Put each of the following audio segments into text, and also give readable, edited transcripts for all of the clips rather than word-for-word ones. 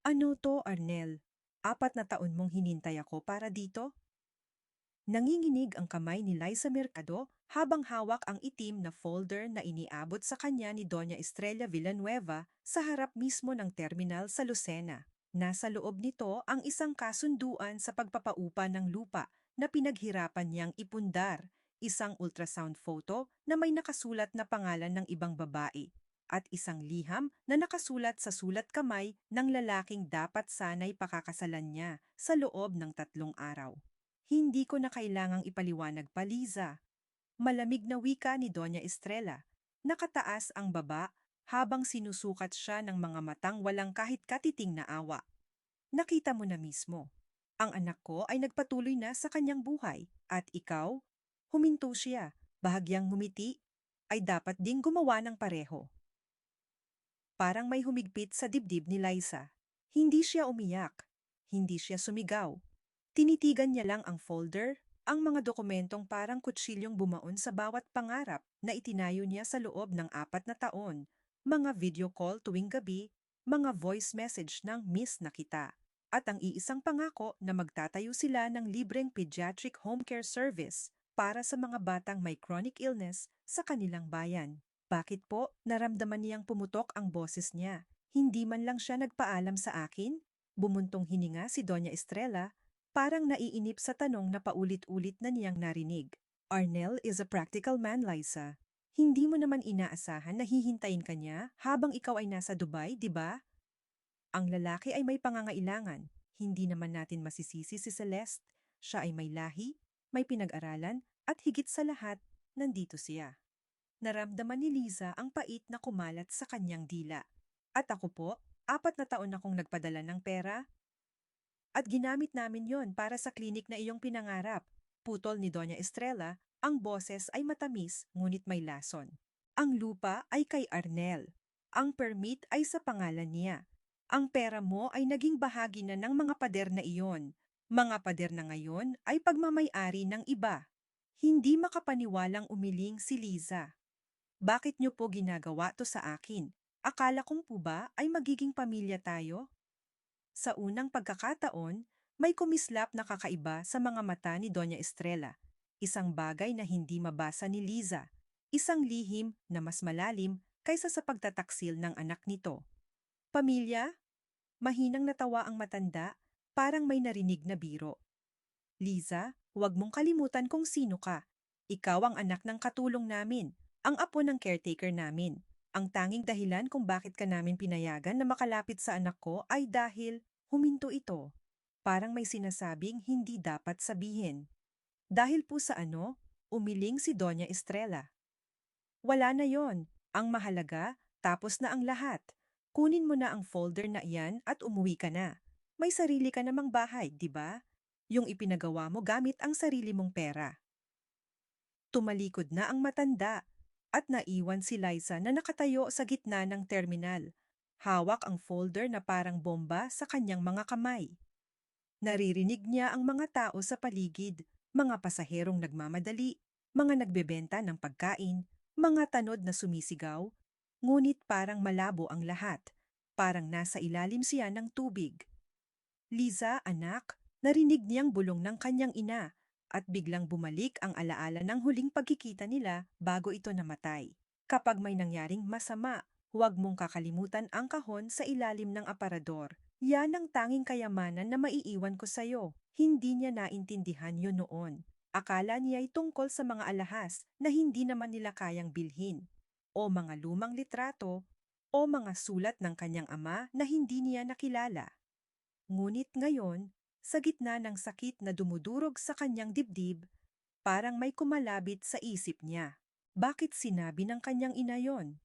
Ano to, Arnel? 4 na taon mong hinintay ako para dito? Nanginginig ang kamay ni Liza Mercado habang hawak ang itim na folder na iniabot sa kanya ni Doña Estrella Villanueva sa harap mismo ng terminal sa Lucena. Nasa loob nito ang isang kasunduan sa pagpapaupa ng lupa na pinaghirapan niyang ipundar, isang ultrasound photo na may nakasulat na pangalan ng ibang babae, at isang liham na nakasulat sa sulat kamay ng lalaking dapat sana'y pakakasalan niya sa loob ng 3 araw. Hindi ko na kailangang ipaliwanag pa, Liza. Malamig na wika ni Doña Estrella. Nakataas ang baba habang sinusukat siya ng mga matang walang kahit katiting na awa. Nakita mo na mismo. Ang anak ko ay nagpatuloy na sa kanyang buhay. At ikaw? Huminto siya. Bahagyang ngumiti. Ay dapat ding gumawa ng pareho. Parang may humigpit sa dibdib ni Liza. Hindi siya umiyak. Hindi siya sumigaw. Tinitigan niya lang ang folder, ang mga dokumentong parang kutsilyong bumaon sa bawat pangarap na itinayo niya sa loob ng 4 na taon. Mga video call tuwing gabi, mga voice message ng miss na kita. At ang iisang pangako na magtatayo sila ng libreng pediatric home care service para sa mga batang may chronic illness sa kanilang bayan. Bakit po naramdaman niyang pumutok ang boses niya? Hindi man lang siya nagpaalam sa akin? Bumuntong hininga si Doña Estrella, parang naiinip sa tanong na paulit-ulit na niyang narinig. Arnel is a practical man, Liza. Hindi mo naman inaasahan na hihintayin ka niya habang ikaw ay nasa Dubai, di ba? Ang lalaki ay may pangangailangan. Hindi naman natin masisisi si Celeste. Siya ay may lahi, may pinag-aralan, at higit sa lahat, nandito siya. Naramdaman ni Liza ang pait na kumalat sa kanyang dila. At ako po, 4 na taon akong nagpadala ng pera, at ginamit namin yon para sa klinik na iyong pinangarap. Putol ni Doña Estrella, ang boses ay matamis ngunit may lason. Ang lupa ay kay Arnel. Ang permit ay sa pangalan niya. Ang pera mo ay naging bahagi na ng mga pader na iyon. Mga pader na ngayon ay pagmamay-ari ng iba. Hindi makapaniwalang umiling si Liza. Bakit niyo po ginagawa to sa akin? Akala kong po ba ay magiging pamilya tayo? Sa unang pagkakataon, may kumislap na kakaiba sa mga mata ni Doña Estrella. Isang bagay na hindi mabasa ni Liza. Isang lihim na mas malalim kaysa sa pagtataksil ng anak nito. Pamilya? Mahinang natawa ang matanda, parang may narinig na biro. Liza, huwag mong kalimutan kung sino ka. Ikaw ang anak ng katulong namin, ang apo ng caretaker namin. Ang tanging dahilan kung bakit ka namin pinayagan na makalapit sa anak ko ay dahil huminto ito. Parang may sinasabing hindi dapat sabihin. Dahil po sa ano, umiling si Doña Estrella. Wala na yon. Ang mahalaga, tapos na ang lahat. Kunin mo na ang folder na iyan at umuwi ka na. May sarili ka namang bahay, di ba? Yung ipinagawa mo gamit ang sarili mong pera. Tumalikod na ang matanda at naiwan si Liza na nakatayo sa gitna ng terminal. Hawak ang folder na parang bomba sa kanyang mga kamay. Naririnig niya ang mga tao sa paligid, mga pasaherong nagmamadali, mga nagbebenta ng pagkain, mga tanod na sumisigaw, ngunit parang malabo ang lahat, parang nasa ilalim siya ng tubig. Liza, anak, narinig niyang bulong ng kanyang ina at biglang bumalik ang alaala ng huling pagkikita nila bago ito namatay. Kapag may nangyaring masama, huwag mong kakalimutan ang kahon sa ilalim ng aparador. Yan ang tanging kayamanan na maiiwan ko sa'yo. Hindi niya naintindihan yun noon. Akala niya ay tungkol sa mga alahas na hindi naman nila kayang bilhin, o mga lumang litrato, o mga sulat ng kanyang ama na hindi niya nakilala. Ngunit ngayon, sa gitna ng sakit na dumudurog sa kanyang dibdib, parang may kumalabit sa isip niya. Bakit sinabi ng kanyang ina yon?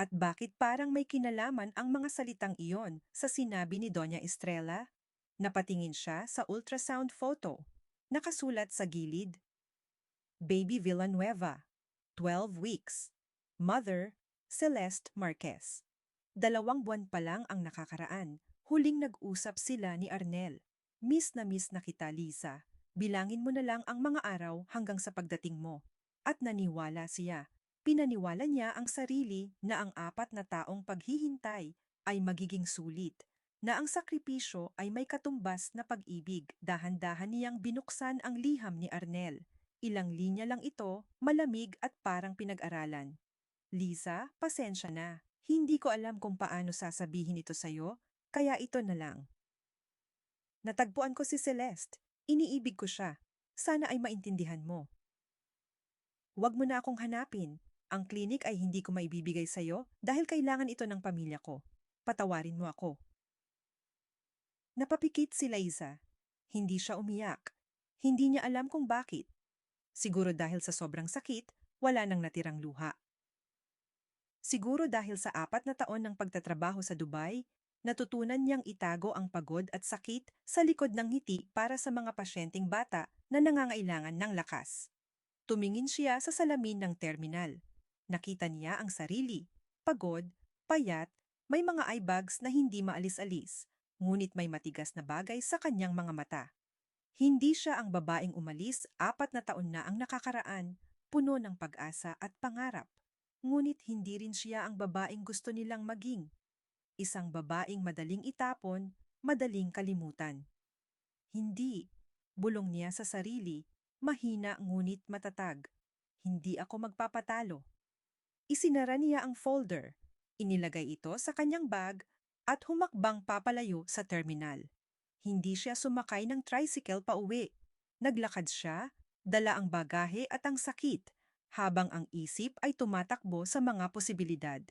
At bakit parang may kinalaman ang mga salitang iyon sa sinabi ni Doña Estrella? Napatingin siya sa ultrasound photo. Nakasulat sa gilid, Baby Villanueva, 12 weeks. Mother, Celeste Marquez. 2 buwan pa lang ang nakakaraan. Huling nag-usap sila ni Arnel. Miss na kita, Lisa. Bilangin mo na lang ang mga araw hanggang sa pagdating mo. At naniwala siya. Pinaniwala niya ang sarili na ang 4 na taong paghihintay ay magiging sulit. na ang sakripisyo ay may katumbas na pag-ibig. Dahan-dahan niyang binuksan ang liham ni Arnel. Ilang linya lang ito, malamig at parang pinag-aralan. Lisa, pasensya na. Hindi ko alam kung paano sasabihin ito sa'yo, kaya ito na lang. Natagpuan ko si Celeste. Iniibig ko siya. Sana ay maintindihan mo. Huwag mo na akong hanapin. Ang klinik ay hindi ko maibibigay sa'yo dahil kailangan ito ng pamilya ko. Patawarin mo ako. Napapikit si Liza. Hindi siya umiyak. Hindi niya alam kung bakit. Siguro dahil sa sobrang sakit, wala nang natirang luha. Siguro dahil sa 4 na taon ng pagtatrabaho sa Dubai, natutunan niyang itago ang pagod at sakit sa likod ng ngiti para sa mga pasyenteng bata na nangangailangan ng lakas. Tumingin siya sa salamin ng terminal. Nakita niya ang sarili. Pagod, payat, may mga eye bags na hindi maalis-alis, ngunit may matigas na bagay sa kanyang mga mata. Hindi siya ang babaeng umalis, 4 na taon na ang nakakaraan, puno ng pag-asa at pangarap. Ngunit hindi rin siya ang babaeng gusto nilang maging. Isang babaeng madaling itapon, madaling kalimutan. Hindi. Bulong niya sa sarili, mahina ngunit matatag. Hindi ako magpapatalo. Isinara niya ang folder. Inilagay ito sa kanyang bag at humakbang papalayo sa terminal. Hindi siya sumakay ng tricycle pa uwi. Naglakad siya, dala ang bagahe at ang sakit, habang ang isip ay tumatakbo sa mga posibilidad.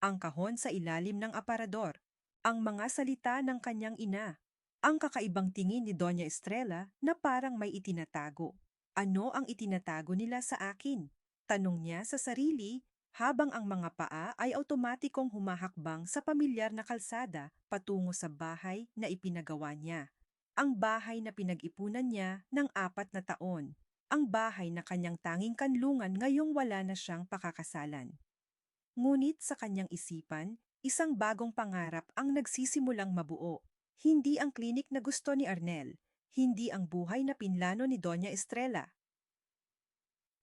Ang kahon sa ilalim ng aparador, ang mga salita ng kanyang ina, ang kakaibang tingin ni Doña Estrella na parang may itinatago. Ano ang itinatago nila sa akin? Tanong niya sa sarili habang ang mga paa ay automatikong humahakbang sa pamilyar na kalsada patungo sa bahay na ipinagawa niya. Ang bahay na pinag-ipunan niya ng 4 na taon. Ang bahay na kanyang tanging kanlungan ngayong wala na siyang pakakasalan. Ngunit sa kanyang isipan, isang bagong pangarap ang nagsisimulang mabuo. Hindi ang klinik na gusto ni Arnel, hindi ang buhay na pinlano ni Doña Estrella.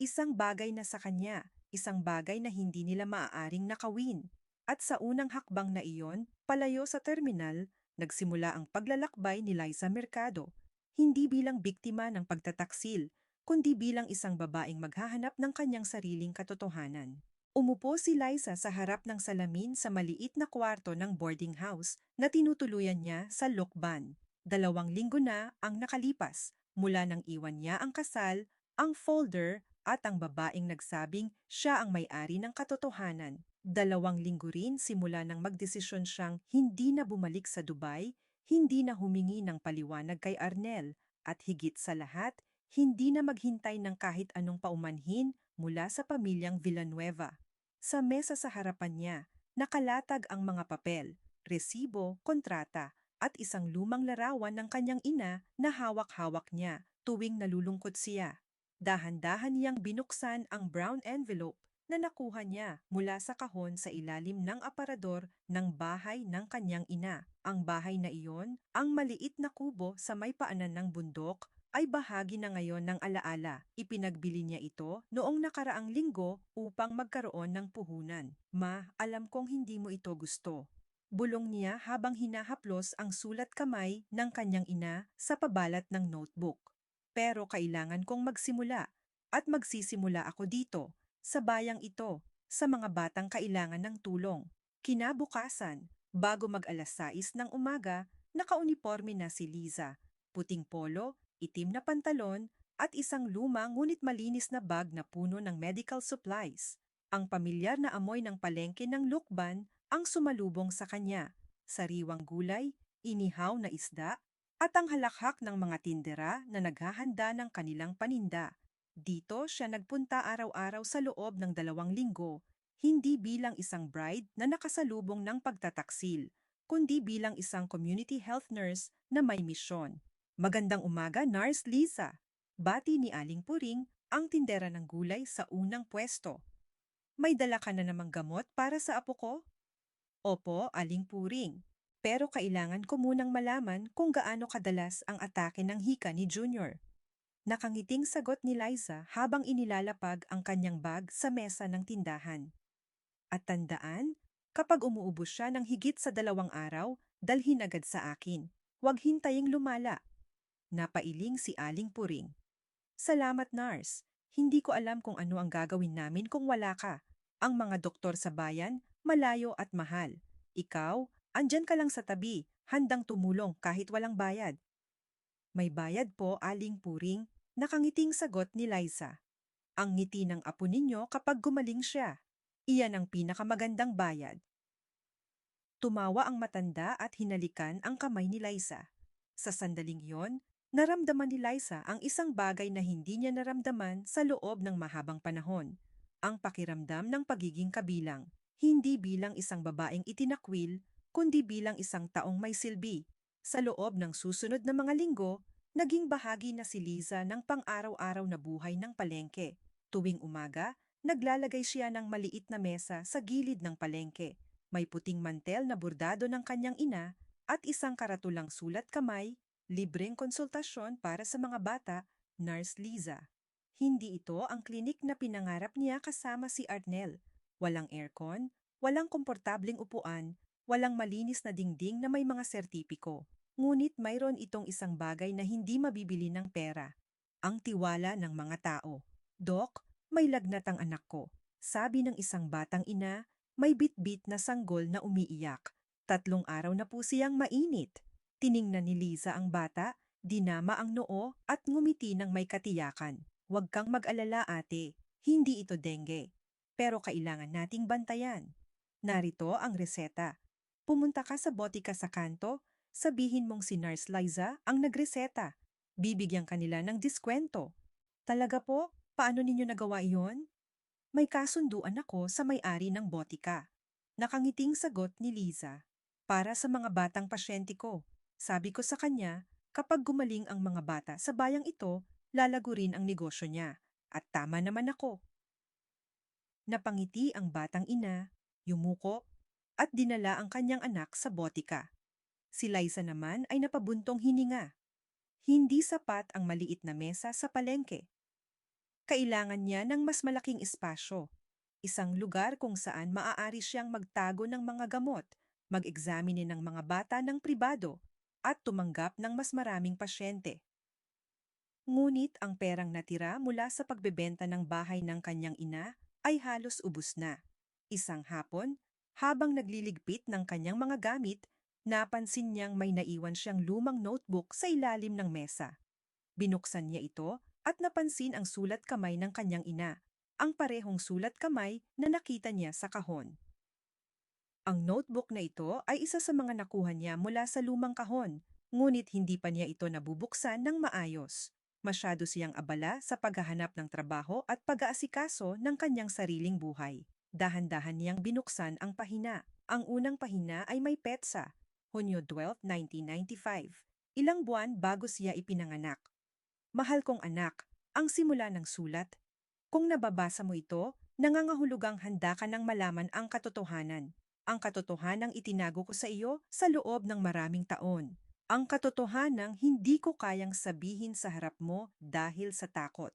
Isang bagay na sa kanya, isang bagay na hindi nila maaaring nakawin. At sa unang hakbang na iyon, palayo sa terminal, nagsimula ang paglalakbay ni Liza Mercado, hindi bilang biktima ng pagtataksil, kundi bilang isang babaeng maghahanap ng kanyang sariling katotohanan. Umupo si Liza sa harap ng salamin sa maliit na kwarto ng boarding house na tinutuluyan niya sa Lokban. 2 linggo na ang nakalipas mula nang iwan niya ang kasal, ang folder at ang babaeng nagsabing siya ang may-ari ng katotohanan. 2 linggo rin simula nang magdesisyon siyang hindi na bumalik sa Dubai, hindi na humingi ng paliwanag kay Arnel, at higit sa lahat, hindi na maghintay ng kahit anong paumanhin mula sa pamilyang Villanueva. Sa mesa sa harapan niya, nakalatag ang mga papel, resibo, kontrata, at isang lumang larawan ng kanyang ina na hawak-hawak niya tuwing nalulungkot siya. Dahan-dahan niyang binuksan ang brown envelope na nakuha niya mula sa kahon sa ilalim ng aparador ng bahay ng kanyang ina. Ang bahay na iyon, ang maliit na kubo sa may paanan ng bundok, ay bahagi na ngayon ng alaala. Ipinagbili niya ito noong nakaraang linggo upang magkaroon ng puhunan. Ma, alam kong hindi mo ito gusto. Bulong niya habang hinahaplos ang sulat kamay ng kanyang ina sa pabalat ng notebook. Pero kailangan kong magsimula, at magsisimula ako dito, sa bayang ito, sa mga batang kailangan ng tulong. Kinabukasan, bago mag-alas 6 ng umaga, nakauniporme na si Liza, puting polo, itim na pantalon, at isang luma ngunit malinis na bag na puno ng medical supplies. Ang pamilyar na amoy ng palengke ng Lukban ang sumalubong sa kanya. Sariwang gulay, inihaw na isda, at ang halakhak ng mga tindera na naghahanda ng kanilang paninda. Dito siya nagpunta araw-araw sa loob ng 2 linggo, hindi bilang isang bride na nakasalubong ng pagtataksil, kundi bilang isang community health nurse na may misyon. Magandang umaga, Nurse Lisa. Bati ni Aling Puring, ang tindera ng gulay sa unang pwesto. May dala ka na namang gamot para sa apo ko? Opo, Aling Puring. Pero kailangan ko munang malaman kung gaano kadalas ang atake ng hika ni Junior. Nakangiting sagot ni Liza habang inilalapag ang kanyang bag sa mesa ng tindahan. At tandaan, kapag umuubos siya ng higit sa 2 araw, dalhin agad sa akin. Huwag hintaying lumala. Napailing si Aling Puring. Salamat, nurse. Hindi ko alam kung ano ang gagawin namin kung wala ka. Ang mga doktor sa bayan, malayo at mahal. Ikaw, andyan ka lang sa tabi, handang tumulong kahit walang bayad. May bayad po, Aling Puring, nakangiting sagot ni Liza. Ang ngiti ng apo ninyo kapag gumaling siya. Iyan ang pinakamagandang bayad. Tumawa ang matanda at hinalikan ang kamay ni Liza. Sa sandaling iyon, naramdaman ni Liza ang isang bagay na hindi niya naramdaman sa loob ng mahabang panahon. Ang pakiramdam ng pagiging kabilang, hindi bilang isang babaeng itinakwil, kundi bilang isang taong may silbi. Sa loob ng susunod na mga linggo, naging bahagi na si Liza ng pang-araw-araw na buhay ng palengke. Tuwing umaga, naglalagay siya ng maliit na mesa sa gilid ng palengke. May puting mantel na bordado ng kanyang ina at isang karatulang sulat kamay, libreng konsultasyon para sa mga bata, Nurse Liza. Hindi ito ang klinik na pinangarap niya kasama si Arnel. Walang aircon, walang komportabling upuan, walang malinis na dingding na may mga sertipiko. Ngunit mayroon itong isang bagay na hindi mabibili ng pera. Ang tiwala ng mga tao. Dok, may lagnat ang anak ko. Sabi ng isang batang ina, may bit-bit na sanggol na umiiyak. 3 araw na po siyang mainit. Tiningnan ni Liza ang bata, dinama ang noo at ngumiti ng may katiyakan. Huwag kang mag-alala, ate. Hindi ito dengue. Pero kailangan nating bantayan. Narito ang reseta. Pumunta ka sa botika sa kanto, sabihin mong si Nurse Liza ang nagreseta. Bibigyan kanila ng diskwento. Talaga po? Paano ninyo nagawa iyon? May kasunduan ako sa may-ari ng botika. Nakangiting sagot ni Liza. Para sa mga batang pasyente ko. Sabi ko sa kanya, kapag gumaling ang mga bata sa bayang ito, lalago rin ang negosyo niya. At tama naman ako. Napangiti ang batang ina, yumuko, at dinala ang kanyang anak sa botika. Si Liza naman ay napabuntong hininga. Hindi sapat ang maliit na mesa sa palengke. Kailangan niya ng mas malaking espasyo, isang lugar kung saan maaari siyang magtago ng mga gamot, mag-examine ng mga bata ng pribado, at tumanggap ng mas maraming pasyente. Ngunit ang perang natira mula sa pagbebenta ng bahay ng kanyang ina ay halos ubos na. Isang hapon, habang nagliligpit ng kanyang mga gamit, napansin niyang may naiwan siyang lumang notebook sa ilalim ng mesa. Binuksan niya ito at napansin ang sulat kamay ng kanyang ina, ang parehong sulat kamay na nakita niya sa kahon. Ang notebook na ito ay isa sa mga nakuha niya mula sa lumang kahon, ngunit hindi pa niya ito nabubuksan ng maayos. Masyado siyang abala sa paghahanap ng trabaho at pag-aasikaso ng kanyang sariling buhay. Dahan-dahan niyang binuksan ang pahina. Ang unang pahina ay may petsa, Hunyo 12, 1995. Ilang buwan bago siya ipinanganak. Mahal kong anak, ang simula ng sulat. Kung nababasa mo ito, nangangahulugang handa ka nang malaman ang katotohanan. Ang katotohanang itinago ko sa iyo sa loob ng maraming taon. Ang katotohanang hindi ko kayang sabihin sa harap mo dahil sa takot.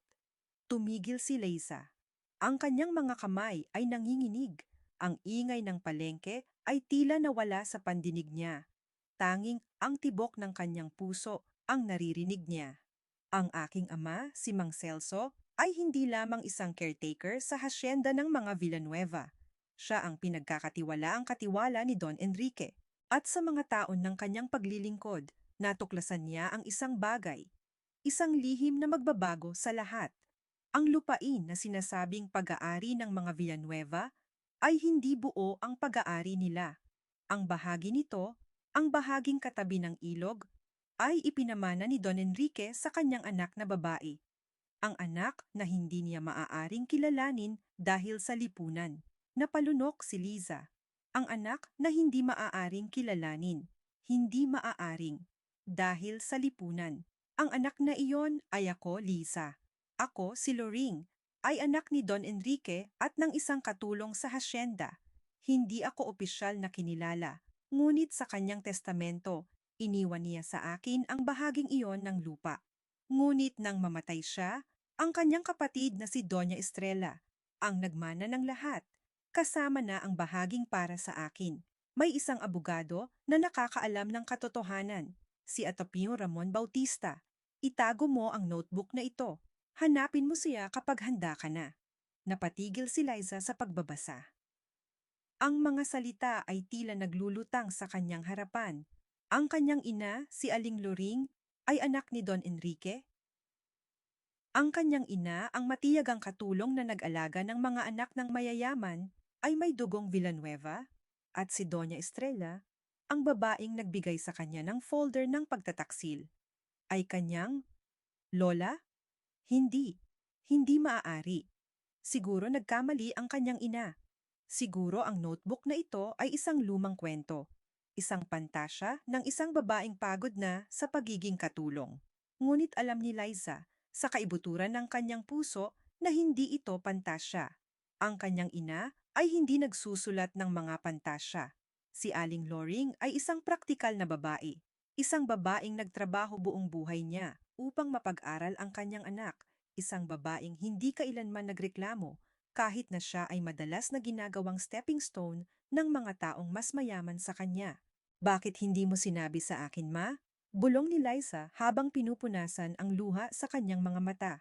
Tumigil si Liza. Ang kanyang mga kamay ay nanginginig. Ang ingay ng palengke ay tila nawala sa pandinig niya. Tanging ang tibok ng kanyang puso ang naririnig niya. Ang aking ama, si Mang Celso, ay hindi lamang isang caretaker sa hasyenda ng mga Villanueva. Siya ang pinagkakatiwalaang katiwala ni Don Enrique. At sa mga taon ng kanyang paglilingkod, natuklasan niya ang isang bagay. Isang lihim na magbabago sa lahat. Ang lupain na sinasabing pag-aari ng mga Villanueva ay hindi buo ang pag-aari nila. Ang bahagi nito, ang bahaging katabi ng ilog, ay ipinamana ni Don Enrique sa kanyang anak na babae. Ang anak na hindi niya maaaring kilalanin dahil sa lipunan. Napalunok si Liza. Ang anak na hindi maaaring kilalanin. Hindi maaaring. Dahil sa lipunan. Ang anak na iyon ay ako, Liza. Ako, si Loring, ay anak ni Don Enrique at ng isang katulong sa hasyenda. Hindi ako opisyal na kinilala, ngunit sa kanyang testamento, iniwan niya sa akin ang bahaging iyon ng lupa. Ngunit nang mamatay siya, ang kanyang kapatid na si Doña Estrella, ang nagmana ng lahat, kasama na ang bahaging para sa akin. May isang abogado na nakakaalam ng katotohanan, si Atapio Ramon Bautista. Itago mo ang notebook na ito. Hanapin mo siya kapag handa ka na. Napatigil si Liza sa pagbabasa. Ang mga salita ay tila naglulutang sa kanyang harapan. Ang kanyang ina, si Aling Loring, ay anak ni Don Enrique. Ang kanyang ina, ang matiyagang katulong na nag-alaga ng mga anak ng mayayaman, ay may dugong Villanueva, at si Doña Estrella, ang babaeng nagbigay sa kanya ng folder ng pagtataksil, ay kanyang lola? Hindi. Hindi maaari. Siguro nagkamali ang kanyang ina. Siguro ang notebook na ito ay isang lumang kwento. Isang pantasya ng isang babaeng pagod na sa pagiging katulong. Ngunit alam ni Liza, sa kaibuturan ng kanyang puso, na hindi ito pantasya. Ang kanyang ina ay hindi nagsusulat ng mga pantasya. Si Aling Loring ay isang praktikal na babae. Isang babaeng nagtrabaho buong buhay niya upang mapag-aral ang kanyang anak. Isang babaeng hindi kailanman nagreklamo kahit na siya ay madalas na ginagawang stepping stone ng mga taong mas mayaman sa kanya. Bakit hindi mo sinabi sa akin, ma? Bulong ni Liza habang pinupunasan ang luha sa kanyang mga mata.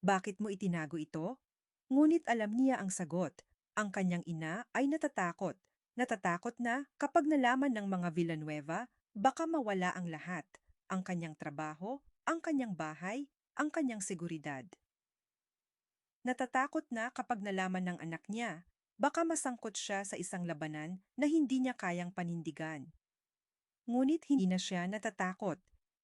Bakit mo itinago ito? Ngunit alam niya ang sagot. Ang kanyang ina ay natatakot. Natatakot na kapag nalaman ng mga Villanueva, baka mawala ang lahat. Ang kanyang trabaho, ang kanyang bahay, ang kanyang seguridad. Natatakot na kapag nalaman ng anak niya, baka masangkot siya sa isang labanan na hindi niya kayang panindigan. Ngunit hindi na siya natatakot.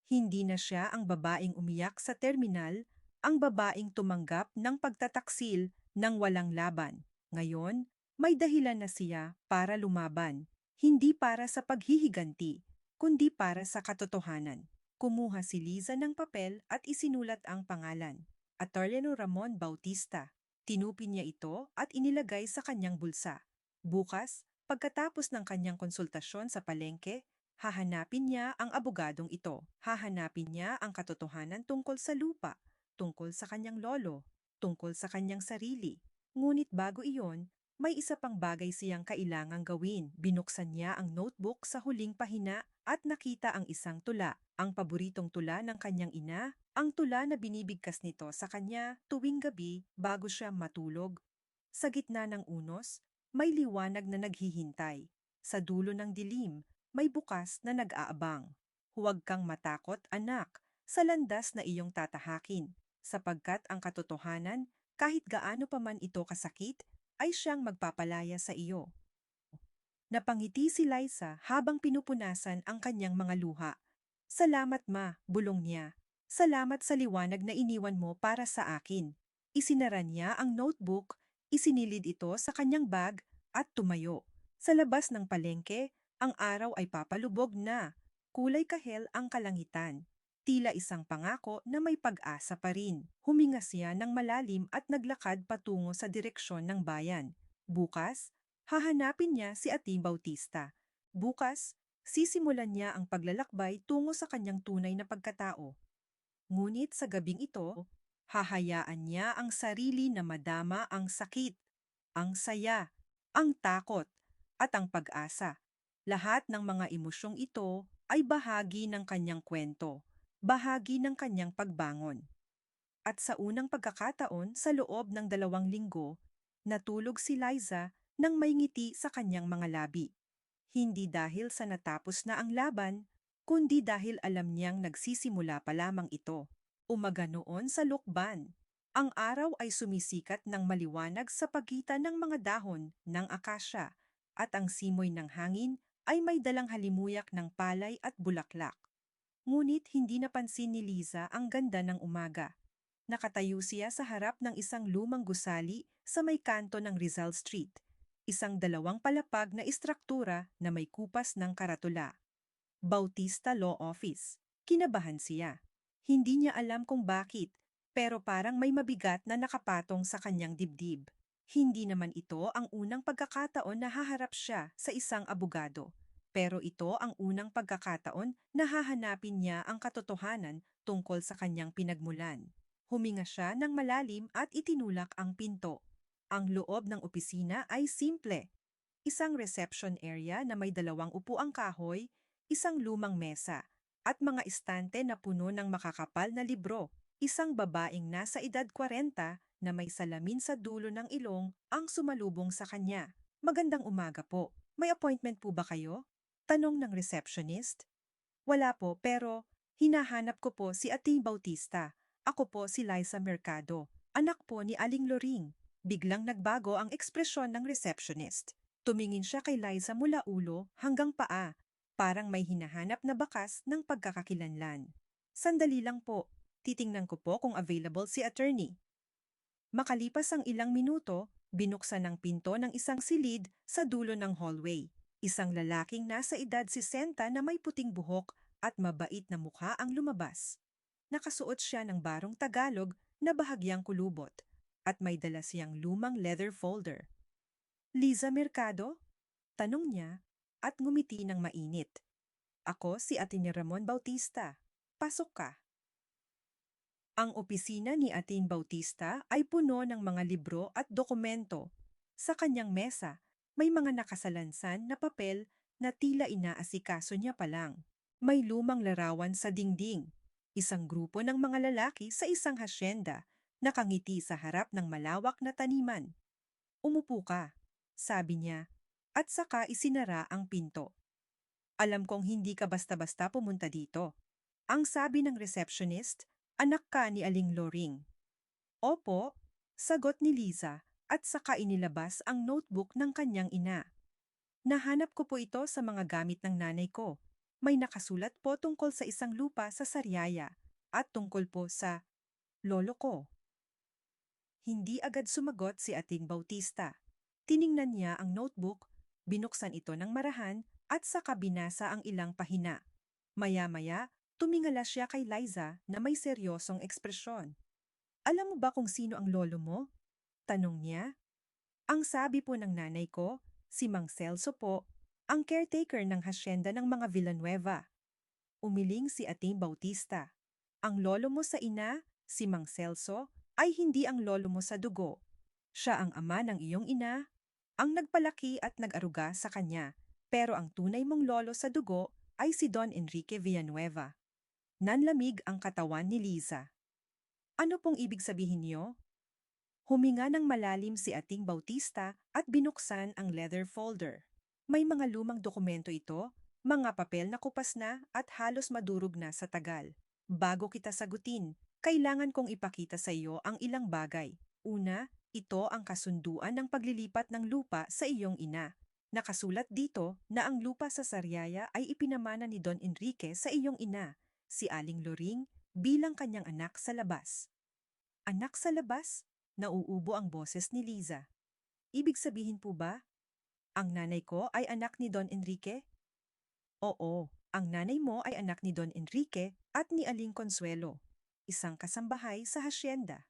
Hindi na siya ang babaeng umiyak sa terminal, ang babaeng tumanggap ng pagtataksil ng walang laban. Ngayon, may dahilan na siya para lumaban, hindi para sa paghihiganti, kundi para sa katotohanan. Kumuha si Liza ng papel at isinulat ang pangalan. Attorney Ramon Bautista. Tinupin niya ito at inilagay sa kanyang bulsa. Bukas, pagkatapos ng kanyang konsultasyon sa palengke, hahanapin niya ang abogadong ito. Hahanapin niya ang katotohanan tungkol sa lupa, tungkol sa kanyang lolo, tungkol sa kanyang sarili. Ngunit bago iyon, may isa pang bagay siyang kailangang gawin. Binuksan niya ang notebook sa huling pahina at nakita ang isang tula, ang paboritong tula ng kanyang ina, ang tula na binibigkas nito sa kanya tuwing gabi bago siya matulog. Sa gitna ng unos, may liwanag na naghihintay. Sa dulo ng dilim, may bukas na nag-aabang. Huwag kang matakot, anak, sa landas na iyong tatahakin, sapagkat ang katotohanan, kahit gaano pa man ito kasakit, ay siyang magpapalaya sa iyo. Napangiti si Liza habang pinupunasan ang kanyang mga luha. Salamat, ma, bulong niya. Salamat sa liwanag na iniwan mo para sa akin. Isinara niya ang notebook, isinilid ito sa kanyang bag at tumayo. Sa labas ng palengke, ang araw ay papalubog na. Kulay kahel ang kalangitan. Tila isang pangako na may pag-asa pa rin. Huminga siya ng malalim at naglakad patungo sa direksyon ng bayan. Bukas, hahanapin niya si Ate Bautista. Bukas, sisimulan niya ang paglalakbay tungo sa kanyang tunay na pagkatao. Ngunit sa gabing ito, hahayaan niya ang sarili na madama ang sakit, ang saya, ang takot, at ang pag-asa. Lahat ng mga emosyong ito ay bahagi ng kanyang kwento, bahagi ng kanyang pagbangon. At sa unang pagkakataon sa loob ng 2 linggo, natulog si Liza nang may ngiti sa kanyang mga labi. Hindi dahil sa natapos na ang laban, kundi dahil alam niyang nagsisimula pa lamang ito. Umaga noon sa lukban. Ang araw ay sumisikat ng maliwanag sa pagitan ng mga dahon ng akasya at ang simoy ng hangin ay may dalang halimuyak ng palay at bulaklak. Ngunit hindi napansin ni Liza ang ganda ng umaga. Nakatayo siya sa harap ng isang lumang gusali sa may kanto ng Rizal Street. Isang 2 palapag na istruktura na may kupas ng karatula. Bautista Law Office. Kinabahan siya. Hindi niya alam kung bakit, pero parang may mabigat na nakapatong sa kanyang dibdib. Hindi naman ito ang unang pagkakataon na haharap siya sa isang abogado. Pero ito ang unang pagkakataon na hahanapin niya ang katotohanan tungkol sa kanyang pinagmulan. Huminga siya ng malalim at itinulak ang pinto. Ang loob ng opisina ay simple. Isang reception area na may 2 upuang kahoy, isang lumang mesa, at mga estante na puno ng makakapal na libro. Isang babaeng nasa edad 40 na may salamin sa dulo ng ilong ang sumalubong sa kanya. Magandang umaga po. May appointment po ba kayo? Tanong ng receptionist. Wala po, pero hinahanap ko po si Ating Bautista. Ako po si Liza Mercado, anak po ni Aling Loring. Biglang nagbago ang ekspresyon ng receptionist. Tumingin siya kay Liza mula ulo hanggang paa, parang may hinahanap na bakas ng pagkakakilanlan. Sandali lang po, titingnan ko po kung available si attorney. Makalipas ang ilang minuto, binuksan ang pinto ng isang silid sa dulo ng hallway. Isang lalaking nasa edad 60 na may puting buhok at mabait na mukha ang lumabas. Nakasuot siya ng barong Tagalog na bahagyang kulubot at may dala siyang lumang leather folder. Liza Mercado? Tanong niya at ngumiti ng mainit. Ako si Atin Ramon Bautista. Pasok ka. Ang opisina ni Atin Bautista ay puno ng mga libro at dokumento. Sa kanyang mesa, may mga nakasalansan na papel na tila inaasikaso niya pa lang. May lumang larawan sa dingding. Isang grupo ng mga lalaki sa isang hasyenda, nakangiti sa harap ng malawak na taniman. Umupo ka, sabi niya, at saka isinara ang pinto. Alam kong hindi ka basta-basta pumunta dito. Ang sabi ng receptionist, anak ka ni Aling Loring. Opo, sagot ni Liza at saka inilabas ang notebook ng kanyang ina. Nahanap ko po ito sa mga gamit ng nanay ko. May nakasulat po tungkol sa isang lupa sa Sariaya at tungkol po sa lolo ko. Hindi agad sumagot si Ating Bautista. Tiningnan niya ang notebook, binuksan ito ng marahan at saka binasa ang ilang pahina. Maya-maya, tumingala siya kay Liza na may seryosong ekspresyon. Alam mo ba kung sino ang lolo mo? Tanong niya. Ang sabi po ng nanay ko, si Mang Celso po, ang caretaker ng hasyenda ng mga Villanueva. Umiling si Ating Bautista. Ang lolo mo sa ina, si Mang Celso, ay hindi ang lolo mo sa dugo. Siya ang ama ng iyong ina, ang nagpalaki at nag-aruga sa kanya. Pero ang tunay mong lolo sa dugo ay si Don Enrique Villanueva. Nanlamig ang katawan ni Liza. Ano pong ibig sabihin niyo? Huminga ng malalim si Ating Bautista at binuksan ang leather folder. May mga lumang dokumento ito, mga papel na kupas na at halos madurog na sa tagal. Bago kita sagutin, kailangan kong ipakita sa iyo ang ilang bagay. Una, ito ang kasunduan ng paglilipat ng lupa sa iyong ina. Nakasulat dito na ang lupa sa Sariaya ay ipinamana ni Don Enrique sa iyong ina, si Aling Loring, bilang kanyang anak sa labas. Anak sa labas? Nauubo ang boses ni Liza. Ibig sabihin po ba, ang nanay ko ay anak ni Don Enrique? Oo, ang nanay mo ay anak ni Don Enrique at ni Aling Consuelo, isang kasambahay sa hasyenda.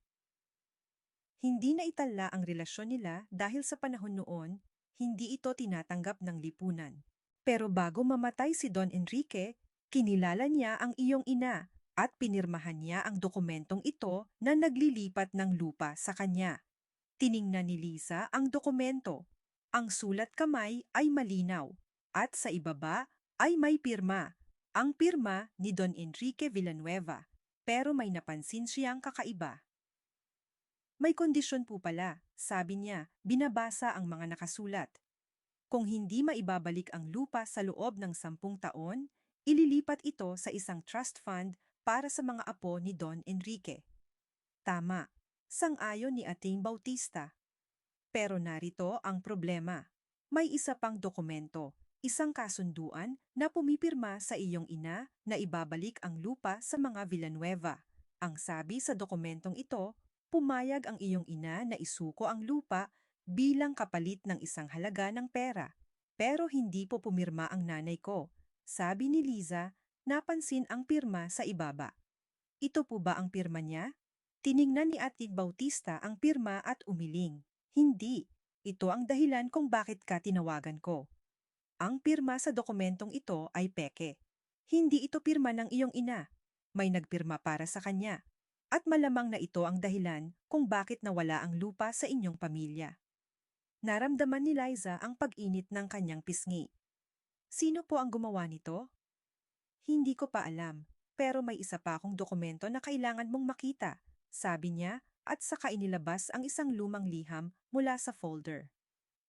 Hindi na itala ang relasyon nila dahil sa panahon noon, hindi ito tinatanggap ng lipunan. Pero bago mamatay si Don Enrique, kinilala niya ang iyong ina at pinirmahan niya ang dokumentong ito na naglilipat ng lupa sa kanya. Tiningnan ni Liza ang dokumento. Ang sulat kamay ay malinaw at sa ibaba ay may pirma. Ang pirma ni Don Enrique Villanueva, pero may napansin siyang kakaiba. May kondisyon po pala, sabi niya, binabasa ang mga nakasulat. Kung hindi maibabalik ang lupa sa loob ng 10 taon, ililipat ito sa isang trust fund para sa mga apo ni Don Enrique. Tama, sang-ayon ni Ating Bautista. Pero narito ang problema. May isa pang dokumento, isang kasunduan na pumipirma sa iyong ina na ibabalik ang lupa sa mga Villanueva. Ang sabi sa dokumentong ito, pumayag ang iyong ina na isuko ang lupa bilang kapalit ng isang halaga ng pera. Pero hindi po pumirma ang nanay ko. Sabi ni Liza, napansin ang pirma sa ibaba. Ito po ba ang pirma niya? Tiningnan ni Ating Bautista ang pirma at umiling. Hindi. Ito ang dahilan kung bakit ka tinawagan ko. Ang pirma sa dokumentong ito ay peke. Hindi ito pirma ng iyong ina. May nagpirma para sa kanya. At malamang na ito ang dahilan kung bakit nawala ang lupa sa inyong pamilya. Naramdaman ni Liza ang pag-init ng kanyang pisngi. Sino po ang gumawa nito? Hindi ko pa alam, pero may isa pa akong dokumento na kailangan mong makita, sabi niya, at saka inilabas ang isang lumang liham mula sa folder.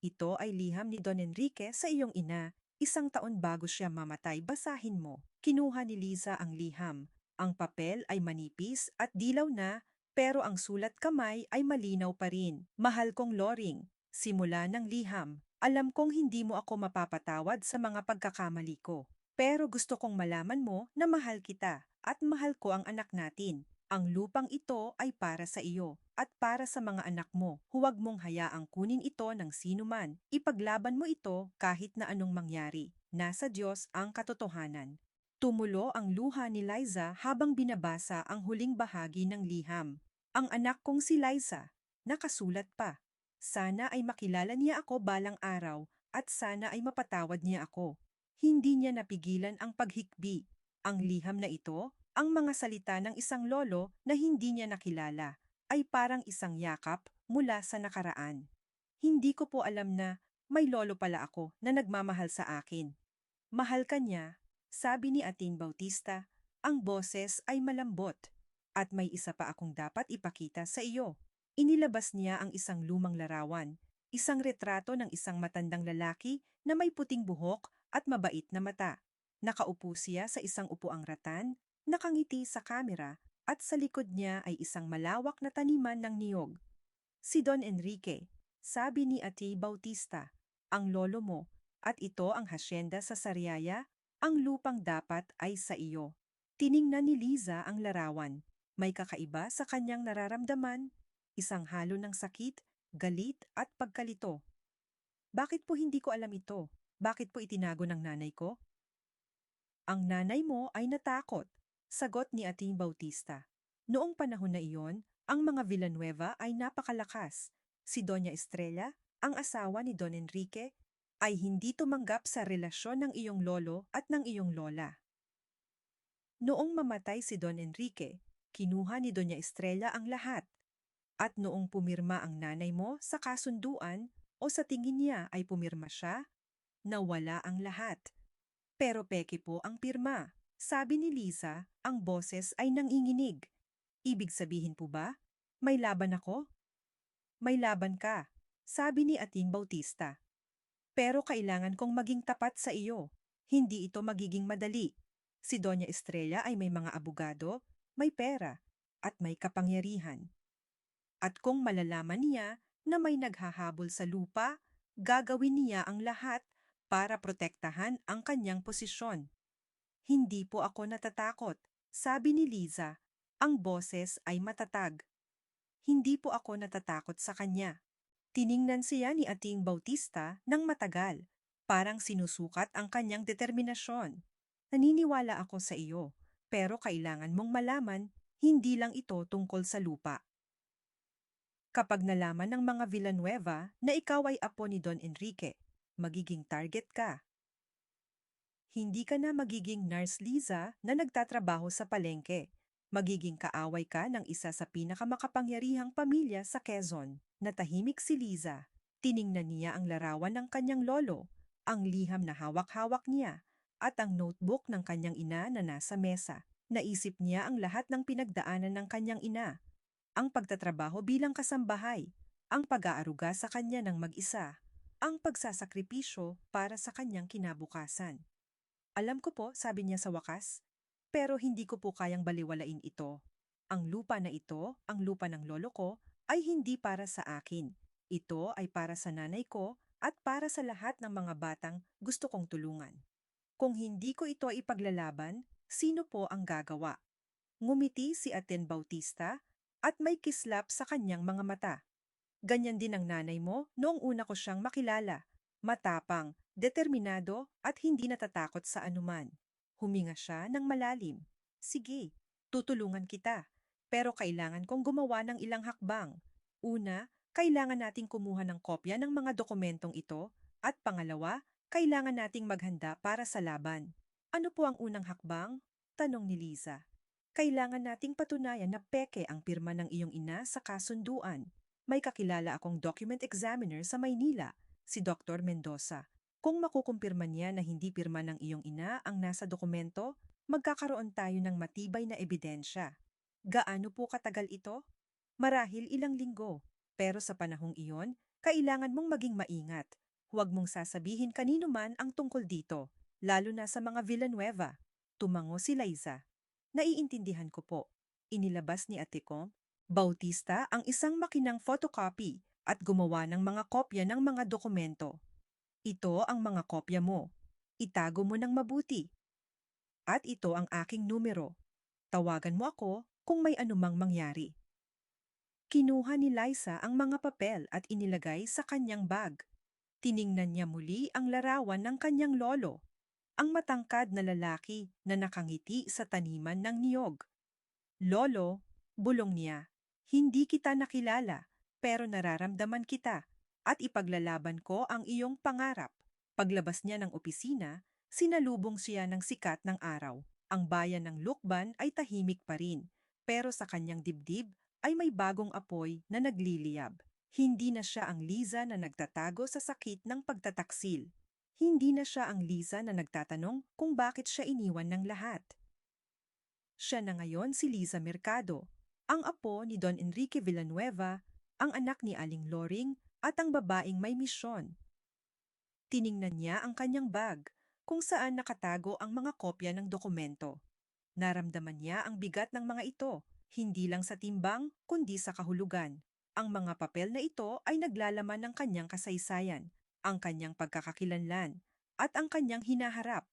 Ito ay liham ni Don Enrique sa iyong ina, 1 taon bago siya mamatay. Basahin mo. Kinuha ni Liza ang liham. Ang papel ay manipis at dilaw na, pero ang sulat kamay ay malinaw pa rin. Mahal kong Loring, simula ng liham. Alam kong hindi mo ako mapapatawad sa mga pagkakamali ko. Pero gusto kong malaman mo na mahal kita at mahal ko ang anak natin. Ang lupang ito ay para sa iyo at para sa mga anak mo. Huwag mong hayaang kunin ito ng sino man. Ipaglaban mo ito kahit na anong mangyari. Nasa Diyos ang katotohanan. Tumulo ang luha ni Liza habang binabasa ang huling bahagi ng liham. Ang anak kong si Liza. Nakasulat pa. Sana ay makilala niya ako balang araw at sana ay mapatawad niya ako. Hindi niya napigilan ang paghikbi. Ang liham na ito, ang mga salita ng isang lolo na hindi niya nakilala, ay parang isang yakap mula sa nakaraan. Hindi ko po alam na may lolo pala ako na nagmamahal sa akin. Mahal ka niya, sabi ni Ating Bautista, ang boses ay malambot. At may isa pa akong dapat ipakita sa iyo. Inilabas niya ang isang lumang larawan, isang retrato ng isang matandang lalaki na may puting buhok at mabait na mata. Nakaupo siya sa isang upuang ratan, nakangiti sa kamera, at sa likod niya ay isang malawak na taniman ng niyog. Si Don Enrique, sabi ni Ate Bautista, ang lolo mo, at ito ang hasyenda sa Sariaya, ang lupang dapat ay sa iyo. Tiningnan ni Liza ang larawan. May kakaiba sa kanyang nararamdaman, isang halo ng sakit, galit at pagkalito. Bakit po hindi ko alam ito? Bakit po itinago ng nanay ko? Ang nanay mo ay natakot, sagot ni Ating Bautista. Noong panahon na iyon, ang mga Villanueva ay napakalakas. Si Doña Estrella, ang asawa ni Don Enrique, ay hindi tumanggap sa relasyon ng iyong lolo at ng iyong lola. Noong mamatay si Don Enrique, kinuha ni Doña Estrella ang lahat. At noong pumirma ang nanay mo sa kasunduan o sa tingin niya ay pumirma siya, nawala ang lahat. Pero peke po ang pirma. Sabi ni Liza, ang boses ay nanginginig. Ibig sabihin po ba? May laban ako? May laban ka, sabi ni Ating Bautista. Pero kailangan kong maging tapat sa iyo. Hindi ito magiging madali. Si Doña Estrella ay may mga abogado, may pera, at may kapangyarihan. At kung malalaman niya na may naghahabol sa lupa, gagawin niya ang lahat para protektahan ang kanyang posisyon. Hindi po ako natatakot, sabi ni Liza. Ang boses ay matatag. Hindi po ako natatakot sa kanya. Tiningnan siya ni Ating Bautista ng matagal, parang sinusukat ang kanyang determinasyon. Naniniwala ako sa iyo, pero kailangan mong malaman, hindi lang ito tungkol sa lupa. Kapag nalaman ng mga Villanueva na ikaw ay apo ni Don Enrique, magiging target ka. Hindi ka na magiging nurse Liza na nagtatrabaho sa palengke. Magiging kaaway ka ng isa sa pinakamakapangyarihang pamilya sa Quezon. Natahimik si Liza. Tiningnan niya ang larawan ng kanyang lolo, ang liham na hawak-hawak niya, at ang notebook ng kanyang ina na nasa mesa. Naisip niya ang lahat ng pinagdaanan ng kanyang ina. Ang pagtatrabaho bilang kasambahay, ang pag-aaruga sa kanya ng mag-isa, ang pagsasakripisyo para sa kanyang kinabukasan. Alam ko po, sabi niya sa wakas, pero hindi ko po kayang baliwalain ito. Ang lupa na ito, ang lupa ng lolo ko, ay hindi para sa akin. Ito ay para sa nanay ko at para sa lahat ng mga batang gusto kong tulungan. Kung hindi ko ito ipaglalaban, sino po ang gagawa? Ngumiti si Aten Bautista at may kislap sa kanyang mga mata. Ganyan din ang nanay mo noong una ko siyang makilala. Matapang, determinado at hindi natatakot sa anuman. Huminga siya ng malalim. Sige, tutulungan kita. Pero kailangan kong gumawa ng ilang hakbang. Una, kailangan nating kumuha ng kopya ng mga dokumentong ito. At pangalawa, kailangan nating maghanda para sa laban. Ano po ang unang hakbang? Tanong ni Liza. Kailangan nating patunayan na peke ang pirma ng iyong ina sa kasunduan. May kakilala akong document examiner sa Maynila, si Dr. Mendoza. Kung makukumpirma niya na hindi pirma ng iyong ina ang nasa dokumento, magkakaroon tayo ng matibay na ebidensya. Gaano po katagal ito? Marahil ilang linggo. Pero sa panahong iyon, kailangan mong maging maingat. Huwag mong sasabihin kanino man ang tungkol dito, lalo na sa mga Villanueva. Tumango si Liza. Naiintindihan ko po. Inilabas ni Ate ko, Bautista ang isang makinang photocopy at gumawa ng mga kopya ng mga dokumento. Ito ang mga kopya mo. Itago mo ng mabuti. At ito ang aking numero. Tawagan mo ako kung may anumang mangyari. Kinuha ni Liza ang mga papel at inilagay sa kanyang bag. Tiningnan niya muli ang larawan ng kanyang lolo, ang matangkad na lalaki na nakangiti sa taniman ng niyog. Lolo, bulong niya, hindi kita nakilala, pero nararamdaman kita at ipaglalaban ko ang iyong pangarap. Paglabas niya ng opisina, sinalubong siya ng sikat ng araw. Ang bayan ng Lukban ay tahimik pa rin, pero sa kanyang dibdib ay may bagong apoy na nagliliyab. Hindi na siya ang Liza na nagtatago sa sakit ng pagtataksil. Hindi na siya ang Liza na nagtatanong kung bakit siya iniwan ng lahat. Siya na ngayon si Liza Mercado, ang apo ni Don Enrique Villanueva, ang anak ni Aling Loring at ang babaeng may misyon. Tiningnan niya ang kanyang bag, kung saan nakatago ang mga kopya ng dokumento. Naramdaman niya ang bigat ng mga ito, hindi lang sa timbang, kundi sa kahulugan. Ang mga papel na ito ay naglalaman ng kanyang kasaysayan, ang kanyang pagkakakilanlan, at ang kanyang hinaharap.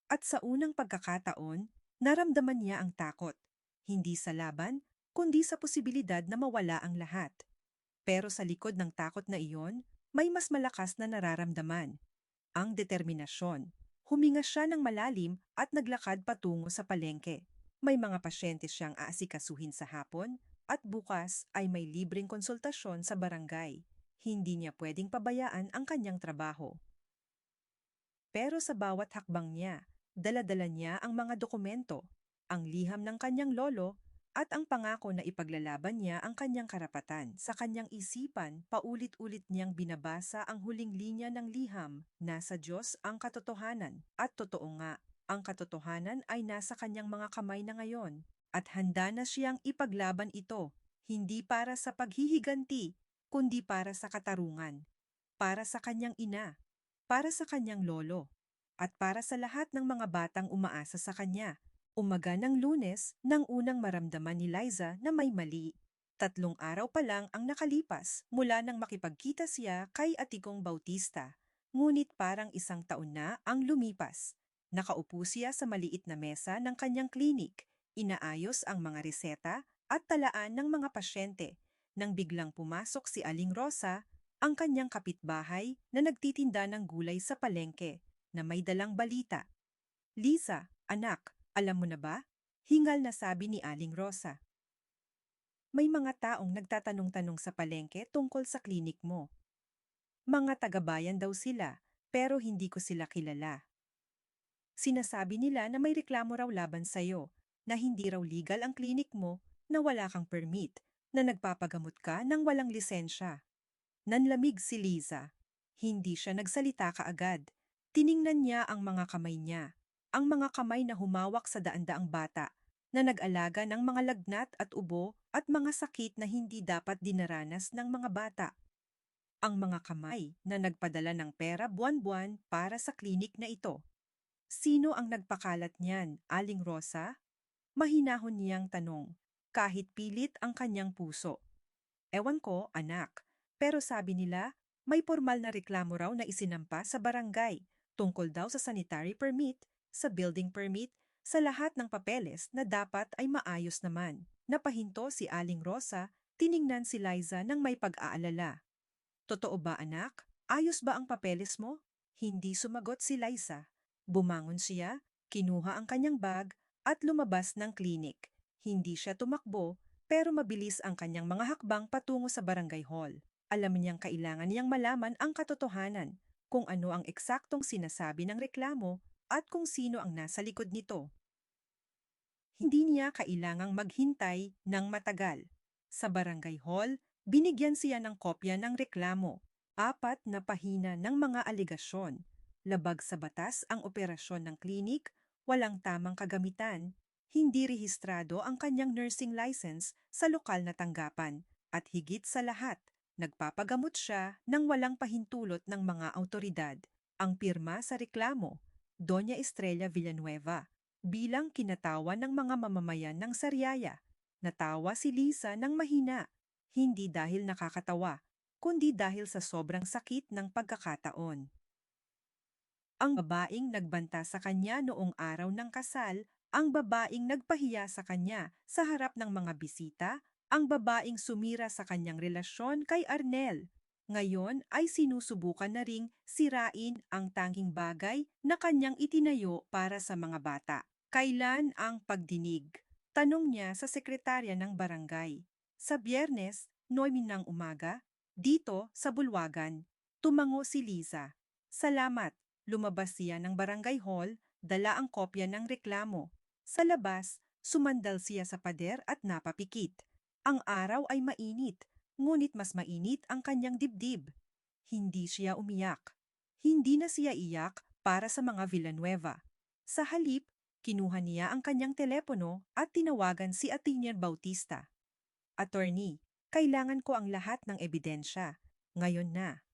At sa unang pagkakataon, naramdaman niya ang takot, hindi sa laban, kundi sa posibilidad na mawala ang lahat. Pero sa likod ng takot na iyon, may mas malakas na nararamdaman, ang determinasyon. Huminga siya ng malalim at naglakad patungo sa palengke. May mga pasyente siyang aasikasuhin sa hapon at bukas ay may libreng konsultasyon sa barangay. Hindi niya pwedeng pabayaan ang kanyang trabaho. Pero sa bawat hakbang niya, dala-dala niya ang mga dokumento, ang liham ng kanyang lolo, at ang pangako na ipaglalaban niya ang kanyang karapatan. Sa kanyang isipan, paulit-ulit niyang binabasa ang huling linya ng liham, nasa Diyos ang katotohanan. At totoo nga, ang katotohanan ay nasa kanyang mga kamay na ngayon, at handa na siyang ipaglaban ito, hindi para sa paghihiganti, kundi para sa katarungan, para sa kanyang ina, para sa kanyang lolo, at para sa lahat ng mga batang umaasa sa kanya. Umaga ng Lunes nang unang maramdaman ni Liza na may mali. 3 araw pa lang ang nakalipas mula nang makipagkita siya kay Atikong Bautista. Ngunit parang 1 taon na ang lumipas. Nakaupo siya sa maliit na mesa ng kanyang klinik, inaayos ang mga reseta at talaan ng mga pasyente, nang biglang pumasok si Aling Rosa, ang kanyang kapitbahay na nagtitinda ng gulay sa palengke, na may dalang balita. Liza, anak, alam mo na ba? Hingal na sabi ni Aling Rosa. May mga taong nagtatanong-tanong sa palengke tungkol sa klinik mo. Mga taga-bayan daw sila, pero hindi ko sila kilala. Sinasabi nila na may reklamo raw laban sa'yo, na hindi raw legal ang klinik mo, na wala kang permit, na nagpapagamot ka ng walang lisensya. Nanlamig si Liza. Hindi siya nagsalita kaagad. Tiningnan niya ang mga kamay niya. Ang mga kamay na humawak sa daan-daang bata, na nag-alaga ng mga lagnat at ubo at mga sakit na hindi dapat dinaranas ng mga bata. Ang mga kamay na nagpadala ng pera buwan-buwan para sa klinik na ito. Sino ang nagpakalat niyan, Aling Rosa? Mahinahon niyang tanong, kahit pilit ang kanyang puso. Ewan ko, anak, pero sabi nila, may formal na reklamo raw na isinampa sa barangay, tungkol daw sa sanitary permit, sa building permit, sa lahat ng papeles na dapat ay maayos naman. Napahinto si Aling Rosa, tiningnan si Liza ng may pag-aalala. Totoo ba, anak? Ayos ba ang papeles mo? Hindi sumagot si Liza. Bumangon siya, kinuha ang kanyang bag, at lumabas ng klinik. Hindi siya tumakbo, pero mabilis ang kanyang mga hakbang patungo sa barangay hall. Alam niyang kailangan niyang malaman ang katotohanan, kung ano ang eksaktong sinasabi ng reklamo at kung sino ang nasa likod nito. Hindi niya kailangang maghintay ng matagal. Sa barangay hall, Binigyan siya ng kopya ng reklamo, 4 na pahina ng mga aligasyon. Labag sa batas ang operasyon ng klinik, walang tamang kagamitan, hindi rehistrado ang kanyang nursing license sa lokal na tanggapan, at higit sa lahat, nagpapagamot siya ng walang pahintulot ng mga autoridad. Ang pirma sa reklamo, Doña Estrella Villanueva, bilang kinatawan ng mga mamamayan ng Sariaya. Natawa si Lisa ng mahina, hindi dahil nakakatawa, kundi dahil sa sobrang sakit ng pagkakataon. Ang babaeng nagbanta sa kanya noong araw ng kasal, ang babaeng nagpahiya sa kanya sa harap ng mga bisita, ang babaeng sumira sa kanyang relasyon kay Arnel. Ngayon ay sinusubukan na ring sirain ang tanging bagay na kanyang itinayo para sa mga bata. Kailan ang pagdinig? Tanong niya sa sekretarya ng barangay. Sa Biyernes, 9 ng umaga, dito sa Bulwagan. Tumango si Liza. Salamat. Lumabas siya ng barangay hall, dala ang kopya ng reklamo. Sa labas, sumandal siya sa pader at napapikit. Ang araw ay mainit, ngunit mas mainit ang kanyang dibdib. Hindi siya umiyak. Hindi na siya iyak para sa mga Villanueva. Sa halip, kinuha niya ang kanyang telepono at tinawagan si Atinier Bautista. Attorney, kailangan ko ang lahat ng ebidensya. Ngayon na.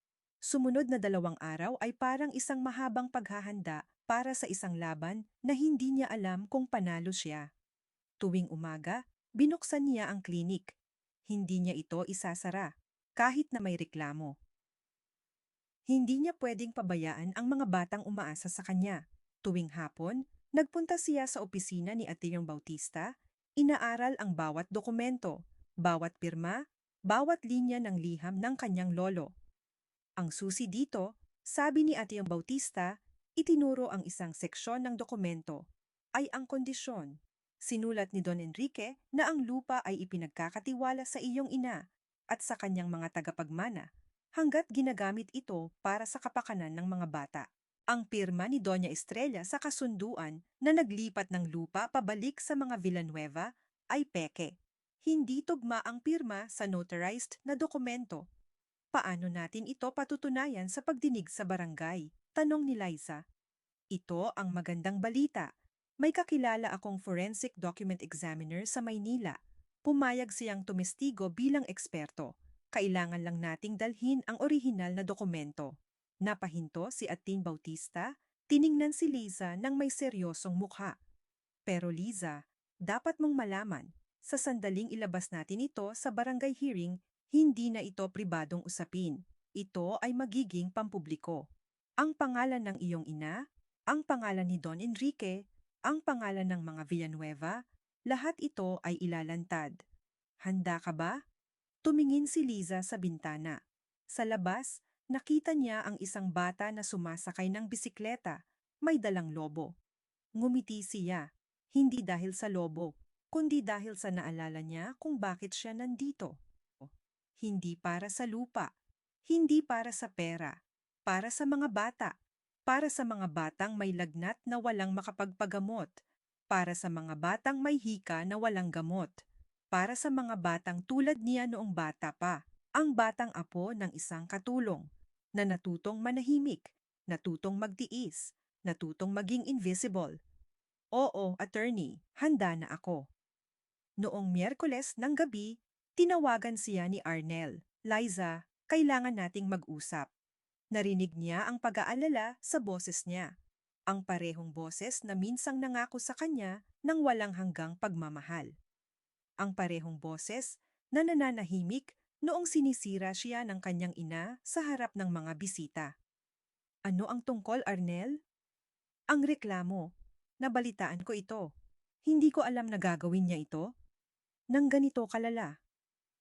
Sumunod na 2 araw ay parang isang mahabang paghahanda para sa isang laban na hindi niya alam kung panalo siya. Tuwing umaga, binuksan niya ang klinik. Hindi niya ito isasara, kahit na may reklamo. Hindi niya pwedeng pabayaan ang mga batang umaasa sa kanya. Tuwing hapon, nagpunta siya sa opisina ni Atiyong Bautista, inaaral ang bawat dokumento, bawat pirma, bawat linya ng liham ng kanyang lolo. Ang susi dito, sabi ni Atiyong Bautista, itinuro ang isang seksyon ng dokumento, ay ang kondisyon. Sinulat ni Don Enrique na ang lupa ay ipinagkakatiwala sa iyong ina at sa kanyang mga tagapagmana, hanggat ginagamit ito para sa kapakanan ng mga bata. Ang pirma ni Doña Estrella sa kasunduan na naglipat ng lupa pabalik sa mga Villanueva ay peke. Hindi tugma ang pirma sa notarized na dokumento. Paano natin ito patutunayan sa pagdinig sa barangay? Tanong ni Liza. Ito ang magandang balita. May kakilala akong forensic document examiner sa Maynila. Pumayag siyang tumestigo bilang eksperto. Kailangan lang nating dalhin ang orihinal na dokumento. Napahinto si Atin Bautista, tiningnan si Liza ng may seryosong mukha. Pero Liza, dapat mong malaman, sa sandaling ilabas natin ito sa barangay hearing, hindi na ito pribadong usapin. Ito ay magiging pampubliko. Ang pangalan ng iyong ina, ang pangalan ni Don Enrique, ang pangalan ng mga Villanueva, lahat ito ay ilalantad. Handa ka ba? Tumingin si Liza sa bintana. Sa labas, nakita niya ang isang bata na sumasakay ng bisikleta, may dalang lobo. Ngumiti siya, hindi dahil sa lobo, kundi dahil sa naalala niya kung bakit siya nandito. Hindi para sa lupa, hindi para sa pera, para sa mga bata, para sa mga batang may lagnat na walang makapagpagamot, para sa mga batang may hika na walang gamot, para sa mga batang tulad niya noong bata pa, ang batang apo ng isang katulong, na natutong manahimik, natutong magtiis, natutong maging invisible. Oo, attorney, handa na ako. Noong Miyerkules ng gabi, tinawagan siya ni Arnel. Liza, kailangan nating mag-usap. Narinig niya ang pag-aalala sa boses niya. Ang parehong boses na minsang nangako sa kanya ng walang hanggang pagmamahal. Ang parehong boses na nananahimik noong sinisira siya ng kanyang ina sa harap ng mga bisita. Ano ang tungkol, Arnel? Ang reklamo. Nabalitaan ko ito. Hindi ko alam na gagawin niya ito. Nang ganito kalala.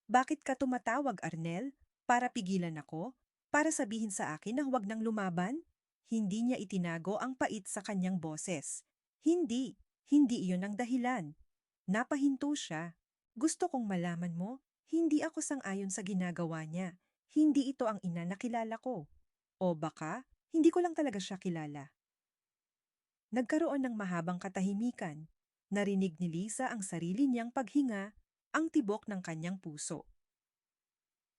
Bakit ka tumatawag, Arnel? Para pigilan ako? Para sabihin sa akin na huwag nang lumaban? Hindi niya itinago ang pait sa kanyang boses. Hindi iyon ang dahilan. Napahinto siya. Gusto kong malaman mo, hindi ako sang-ayon sa ginagawa niya. Hindi ito ang ina na kilala ko. O baka, hindi ko lang talaga siya kilala. Nagkaroon ng mahabang katahimikan. Narinig ni Lisa ang sarili niyang paghinga, ang tibok ng kanyang puso.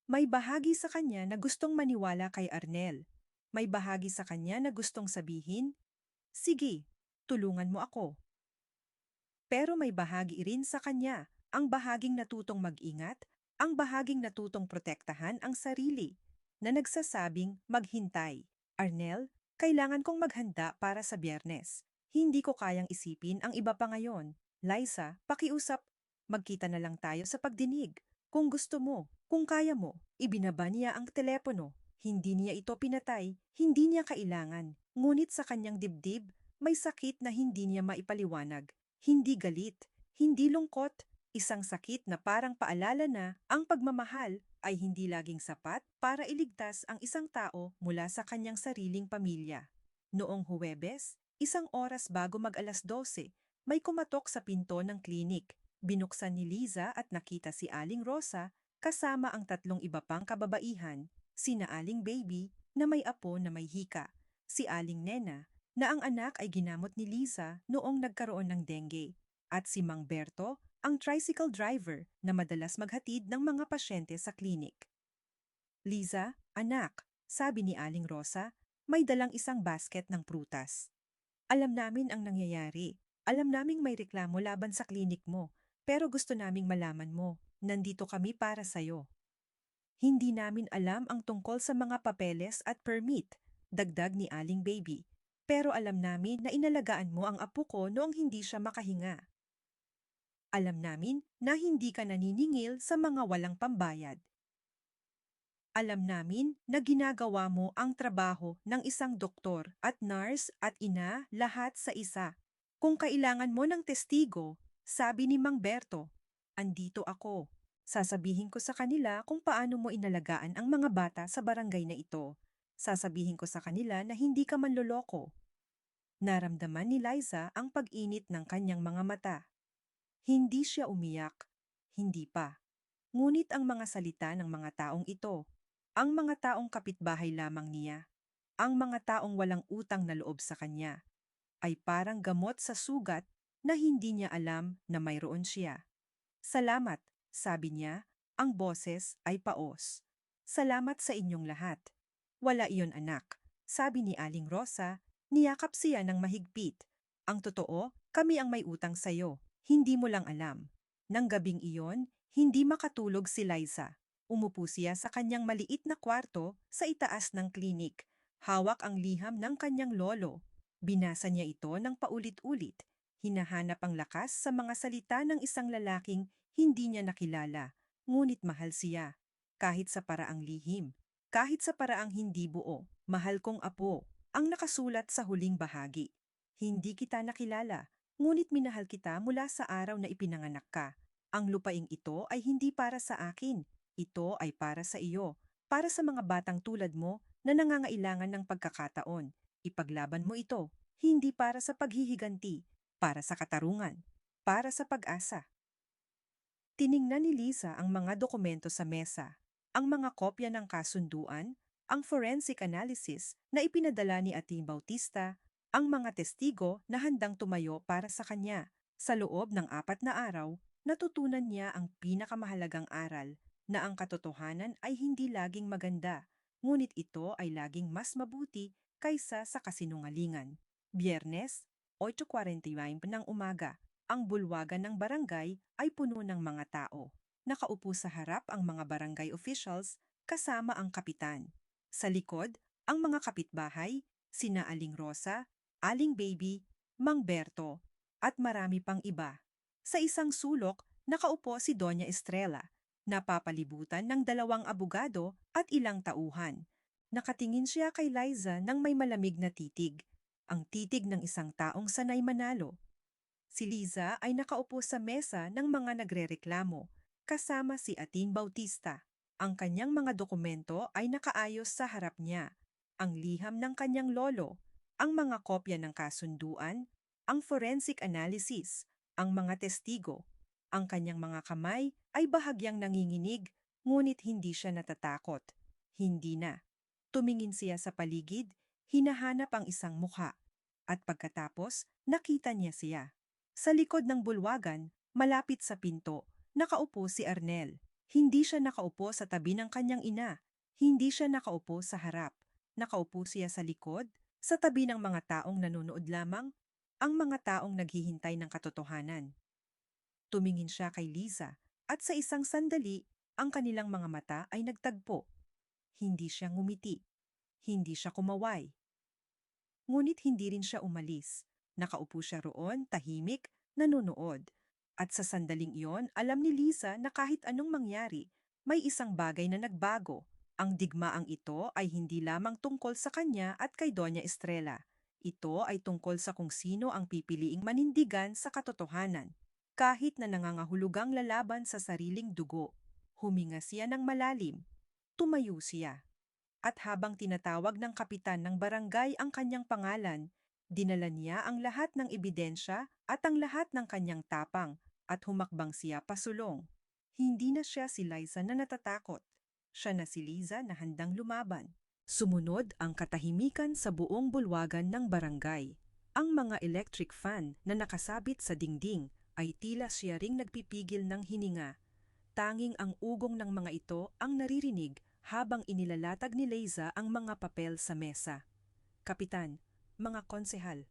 May bahagi sa kanya na gustong maniwala kay Arnel. May bahagi sa kanya na gustong sabihin, sige, tulungan mo ako. Pero may bahagi rin sa kanya, ang bahaging natutong mag-ingat, ang bahaging natutong protektahan ang sarili, na nagsasabing maghintay. Arnel, kailangan kong maghanda para sa Biyernes. Hindi ko kayang isipin ang iba pa ngayon. Liza, pakiusap. Magkita na lang tayo sa pagdinig. Kung gusto mo, kung kaya mo, ibinaba niya ang telepono. Hindi niya ito pinatay, hindi niya kailangan. Ngunit sa kanyang dibdib, may sakit na hindi niya maipaliwanag. Hindi galit, hindi lungkot, isang sakit na parang paalala na ang pagmamahal ay hindi laging sapat para iligtas ang isang tao mula sa kanyang sariling pamilya. Noong Huwebes, 1 oras bago mag-12, may kumatok sa pinto ng klinik. Binuksan ni Liza at nakita si Aling Rosa kasama ang 3 iba pang kababaihan, sina Aling Baby na may apo na may hika, si Aling Nena na ang anak ay ginamot ni Liza noong nagkaroon ng dengue, at si Mang Berto, ang tricycle driver na madalas maghatid ng mga pasyente sa klinik. Liza, anak, sabi ni Aling Rosa, may dalang isang basket ng prutas. Alam namin ang nangyayari. Alam naming may reklamo laban sa klinik mo, pero gusto naming malaman mo, nandito kami para sayo. Hindi namin alam ang tungkol sa mga papeles at permit, dagdag ni Aling Baby. Pero alam namin na inalagaan mo ang apo ko noong hindi siya makahinga. Alam namin na hindi ka naniningil sa mga walang pambayad. Alam namin na ginagawa mo ang trabaho ng isang doktor at nurse at ina lahat sa isa. Kung kailangan mo ng testigo, sabi ni Mang Berto, andito ako. Sasabihin ko sa kanila kung paano mo inalagaan ang mga bata sa barangay na ito. Sasabihin ko sa kanila na hindi ka manloloko. Naramdaman ni Liza ang pag-init ng kanyang mga mata. Hindi siya umiyak. Hindi pa. Ngunit ang mga salita ng mga taong ito, ang mga taong kapitbahay lamang niya, ang mga taong walang utang na loob sa kanya, ay parang gamot sa sugat na hindi niya alam na mayroon siya. Salamat, sabi niya, ang boses ay paos. Salamat sa inyong lahat. Wala iyon anak, sabi ni Aling Rosa, niyakap siya ng mahigpit. Ang totoo, kami ang may utang sa'yo, hindi mo lang alam. Nang gabing iyon, hindi makatulog si Liza. Umupo siya sa kanyang maliit na kwarto sa itaas ng klinik. Hawak ang liham ng kanyang lolo. Binasa niya ito ng paulit-ulit. Hinahanap ang lakas sa mga salita ng isang lalaking hindi niya nakilala, ngunit mahal siya. Kahit sa paraang lihim, kahit sa paraang hindi buo, mahal kong apo, ang nakasulat sa huling bahagi. Hindi kita nakilala, ngunit minahal kita mula sa araw na ipinanganak ka. Ang lupaing ito ay hindi para sa akin, ito ay para sa iyo, para sa mga batang tulad mo na nangangailangan ng pagkakataon. Ipaglaban mo ito, hindi para sa paghihiganti, para sa katarungan, para sa pag-asa. Tiningnan ni Lisa ang mga dokumento sa mesa, ang mga kopya ng kasunduan, ang forensic analysis na ipinadala ni Ating Bautista, ang mga testigo na handang tumayo para sa kanya. Sa loob ng 4 na araw, natutunan niya ang pinakamahalagang aral na ang katotohanan ay hindi laging maganda, ngunit ito ay laging mas mabuti kaysa sa kasinungalingan. Biyernes, 8:49 ng umaga. Ang bulwagan ng barangay ay puno ng mga tao. Nakaupo sa harap ang mga barangay officials kasama ang kapitan. Sa likod, ang mga kapitbahay, sina Aling Rosa, Aling Baby, Mang Berto, at marami pang iba. Sa isang sulok, nakaupo si Doña Estrella, napapalibutan ng 2 abogado at ilang tauhan. Nakatingin siya kay Liza ng may malamig na titig, ang titig ng isang taong sanay manalo. Si Liza ay nakaupo sa mesa ng mga nagrereklamo, kasama si Ating Bautista. Ang kanyang mga dokumento ay nakaayos sa harap niya. Ang liham ng kanyang lolo, ang mga kopya ng kasunduan, ang forensic analysis, ang mga testigo. Ang kanyang mga kamay ay bahagyang nanginginig, ngunit hindi siya natatakot. Hindi na. Tumingin siya sa paligid, hinahanap ang isang mukha. At pagkatapos, nakita niya siya. Sa likod ng bulwagan, malapit sa pinto, nakaupo si Arnel. Hindi siya nakaupo sa tabi ng kanyang ina. Hindi siya nakaupo sa harap. Nakaupo siya sa likod, sa tabi ng mga taong nanonood lamang, ang mga taong naghihintay ng katotohanan. Tumingin siya kay Liza, at sa isang sandali, ang kanilang mga mata ay nagtagpo. Hindi siya ngumiti. Hindi siya kumaway. Ngunit hindi rin siya umalis. Nakaupo siya roon, tahimik, nanonood. At sa sandaling iyon, alam ni Lisa na kahit anong mangyari, may isang bagay na nagbago. Ang digmaang ito ay hindi lamang tungkol sa kanya at kay Doña Estrella. Ito ay tungkol sa kung sino ang pipiliing manindigan sa katotohanan. Kahit na nangangahulugang lalaban sa sariling dugo, huminga siya ng malalim. Tumayo siya. At habang tinatawag ng kapitan ng barangay ang kanyang pangalan, dinala niya ang lahat ng ebidensya at ang lahat ng kanyang tapang at humakbang siya pasulong. Hindi na siya si Liza na natatakot. Siya na si Liza na handang lumaban. Sumunod ang katahimikan sa buong bulwagan ng barangay. Ang mga electric fan na nakasabit sa dingding ay tila siya ring nagpipigil ng hininga. Tanging ang ugong ng mga ito ang naririnig habang inilalatag ni Liza ang mga papel sa mesa. Kapitan, mga konsehal,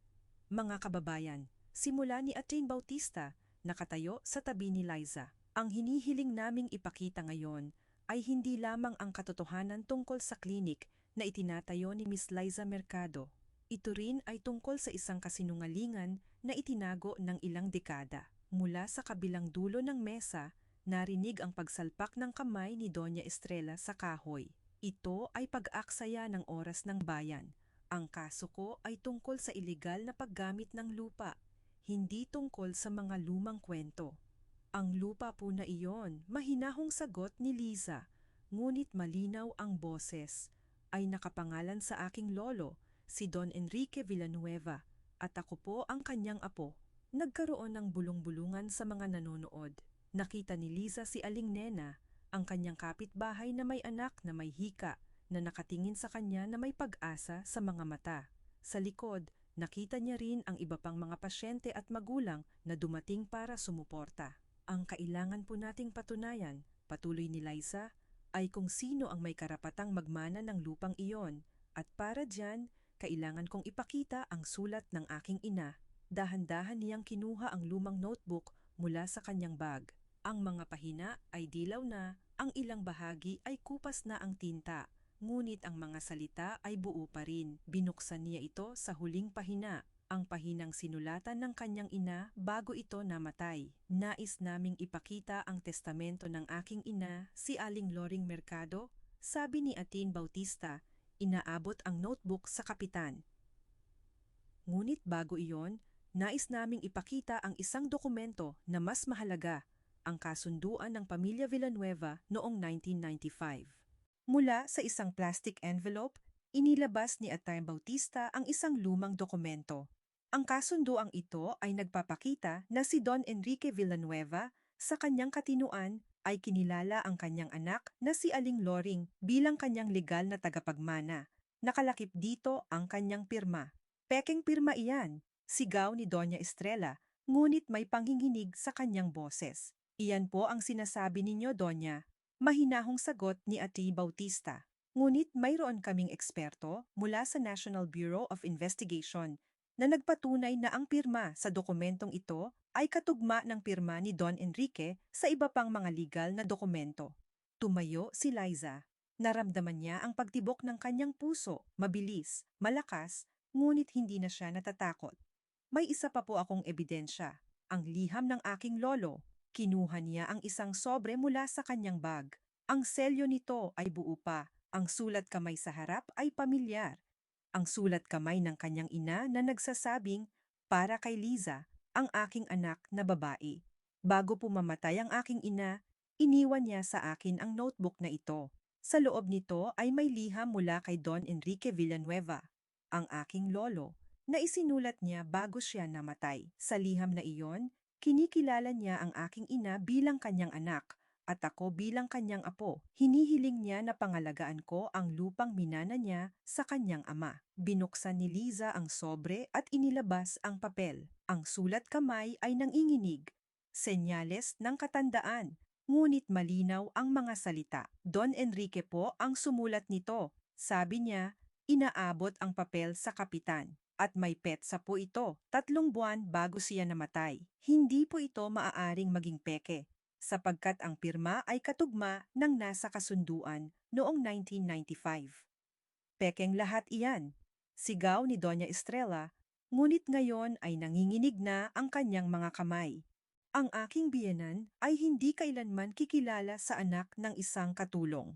mga kababayan, simula ni Atene Bautista, nakatayo sa tabi ni Liza. Ang hinihiling naming ipakita ngayon ay hindi lamang ang katotohanan tungkol sa klinik na itinatayo ni Miss Liza Mercado. Ito rin ay tungkol sa isang kasinungalingan na itinago ng ilang dekada. Mula sa kabilang dulo ng mesa, narinig ang pagsalpak ng kamay ni Doña Estrella sa kahoy. Ito ay pag-aksaya ng oras ng bayan. Ang kaso ko ay tungkol sa ilegal na paggamit ng lupa, hindi tungkol sa mga lumang kwento. Ang lupa po na iyon, mahinahong sagot ni Liza, ngunit malinaw ang boses. Ay nakapangalan sa aking lolo, si Don Enrique Villanueva, at ako po ang kanyang apo. Nagkaroon ng bulong-bulungan sa mga nanonood. Nakita ni Liza si Aling Nena, ang kanyang kapitbahay na may anak na may hika, na nakatingin sa kanya na may pag-asa sa mga mata. Sa likod, nakita niya rin ang iba pang mga pasyente at magulang na dumating para sumuporta. Ang kailangan po nating patunayan, patuloy ni Liza, ay kung sino ang may karapatang magmana ng lupang iyon, at para diyan, kailangan kong ipakita ang sulat ng aking ina. Dahan-dahan niyang kinuha ang lumang notebook mula sa kanyang bag. Ang mga pahina ay dilaw na, ang ilang bahagi ay kupas na ang tinta, ngunit ang mga salita ay buo pa rin. Binuksan niya ito sa huling pahina, ang pahinang sinulatan ng kanyang ina bago ito namatay. Nais naming ipakita ang testamento ng aking ina, si Aling Loring Mercado, sabi ni Atene Bautista, inaabot ang notebook sa kapitan. Ngunit bago iyon, nais naming ipakita ang isang dokumento na mas mahalaga, ang kasunduan ng pamilya Villanueva noong 1995. Mula sa isang plastic envelope, inilabas ni Atene Bautista ang isang lumang dokumento. Ang kasunduang ito ay nagpapakita na si Don Enrique Villanueva sa kanyang katinuan ay kinilala ang kanyang anak na si Aling Loring bilang kanyang legal na tagapagmana. Nakalakip dito ang kanyang pirma. Pekeng pirma iyan, sigaw ni Doña Estrella, ngunit may panghinginig sa kanyang boses. Iyan po ang sinasabi ninyo, Doña. Mahinahong sagot ni Atene Bautista. Ngunit mayroon kaming eksperto mula sa National Bureau of Investigation na nagpatunay na ang pirma sa dokumentong ito ay katugma ng pirma ni Don Enrique sa iba pang mga legal na dokumento. Tumayo si Liza. Naramdaman niya ang pagtibok ng kanyang puso, mabilis, malakas, ngunit hindi na siya natatakot. May isa pa po akong ebidensya, ang liham ng aking lolo. Kinuha niya ang isang sobre mula sa kanyang bag. Ang selyo nito ay buo pa. Ang sulat kamay sa harap ay pamilyar. Ang sulat kamay ng kanyang ina na nagsasabing, para kay Liza, ang aking anak na babae. Bago pumamatay ang aking ina, iniwan niya sa akin ang notebook na ito. Sa loob nito ay may liham mula kay Don Enrique Villanueva, ang aking lolo, na isinulat niya bago siya namatay. Sa liham na iyon, kinikilala niya ang aking ina bilang kanyang anak, at ako bilang kanyang apo. Hinihiling niya na pangalagaan ko ang lupang minana niya sa kanyang ama. Binuksan ni Liza ang sobre at inilabas ang papel. Ang sulat kamay ay nanginginig. Senyales ng katandaan. ngunit malinaw ang mga salita. Don Enrique po ang sumulat nito. Sabi niya, inaabot ang papel sa kapitan. At may petsa po ito, 3 buwan bago siya namatay. Hindi po ito maaaring maging peke, sapagkat ang pirma ay katugma ng nasa kasunduan noong 1995. Pekeng lahat iyan. Sigaw ni Doña Estrella, ngunit ngayon ay nanginginig na ang kanyang mga kamay. Ang aking biyenan ay hindi kailanman kikilala sa anak ng isang katulong.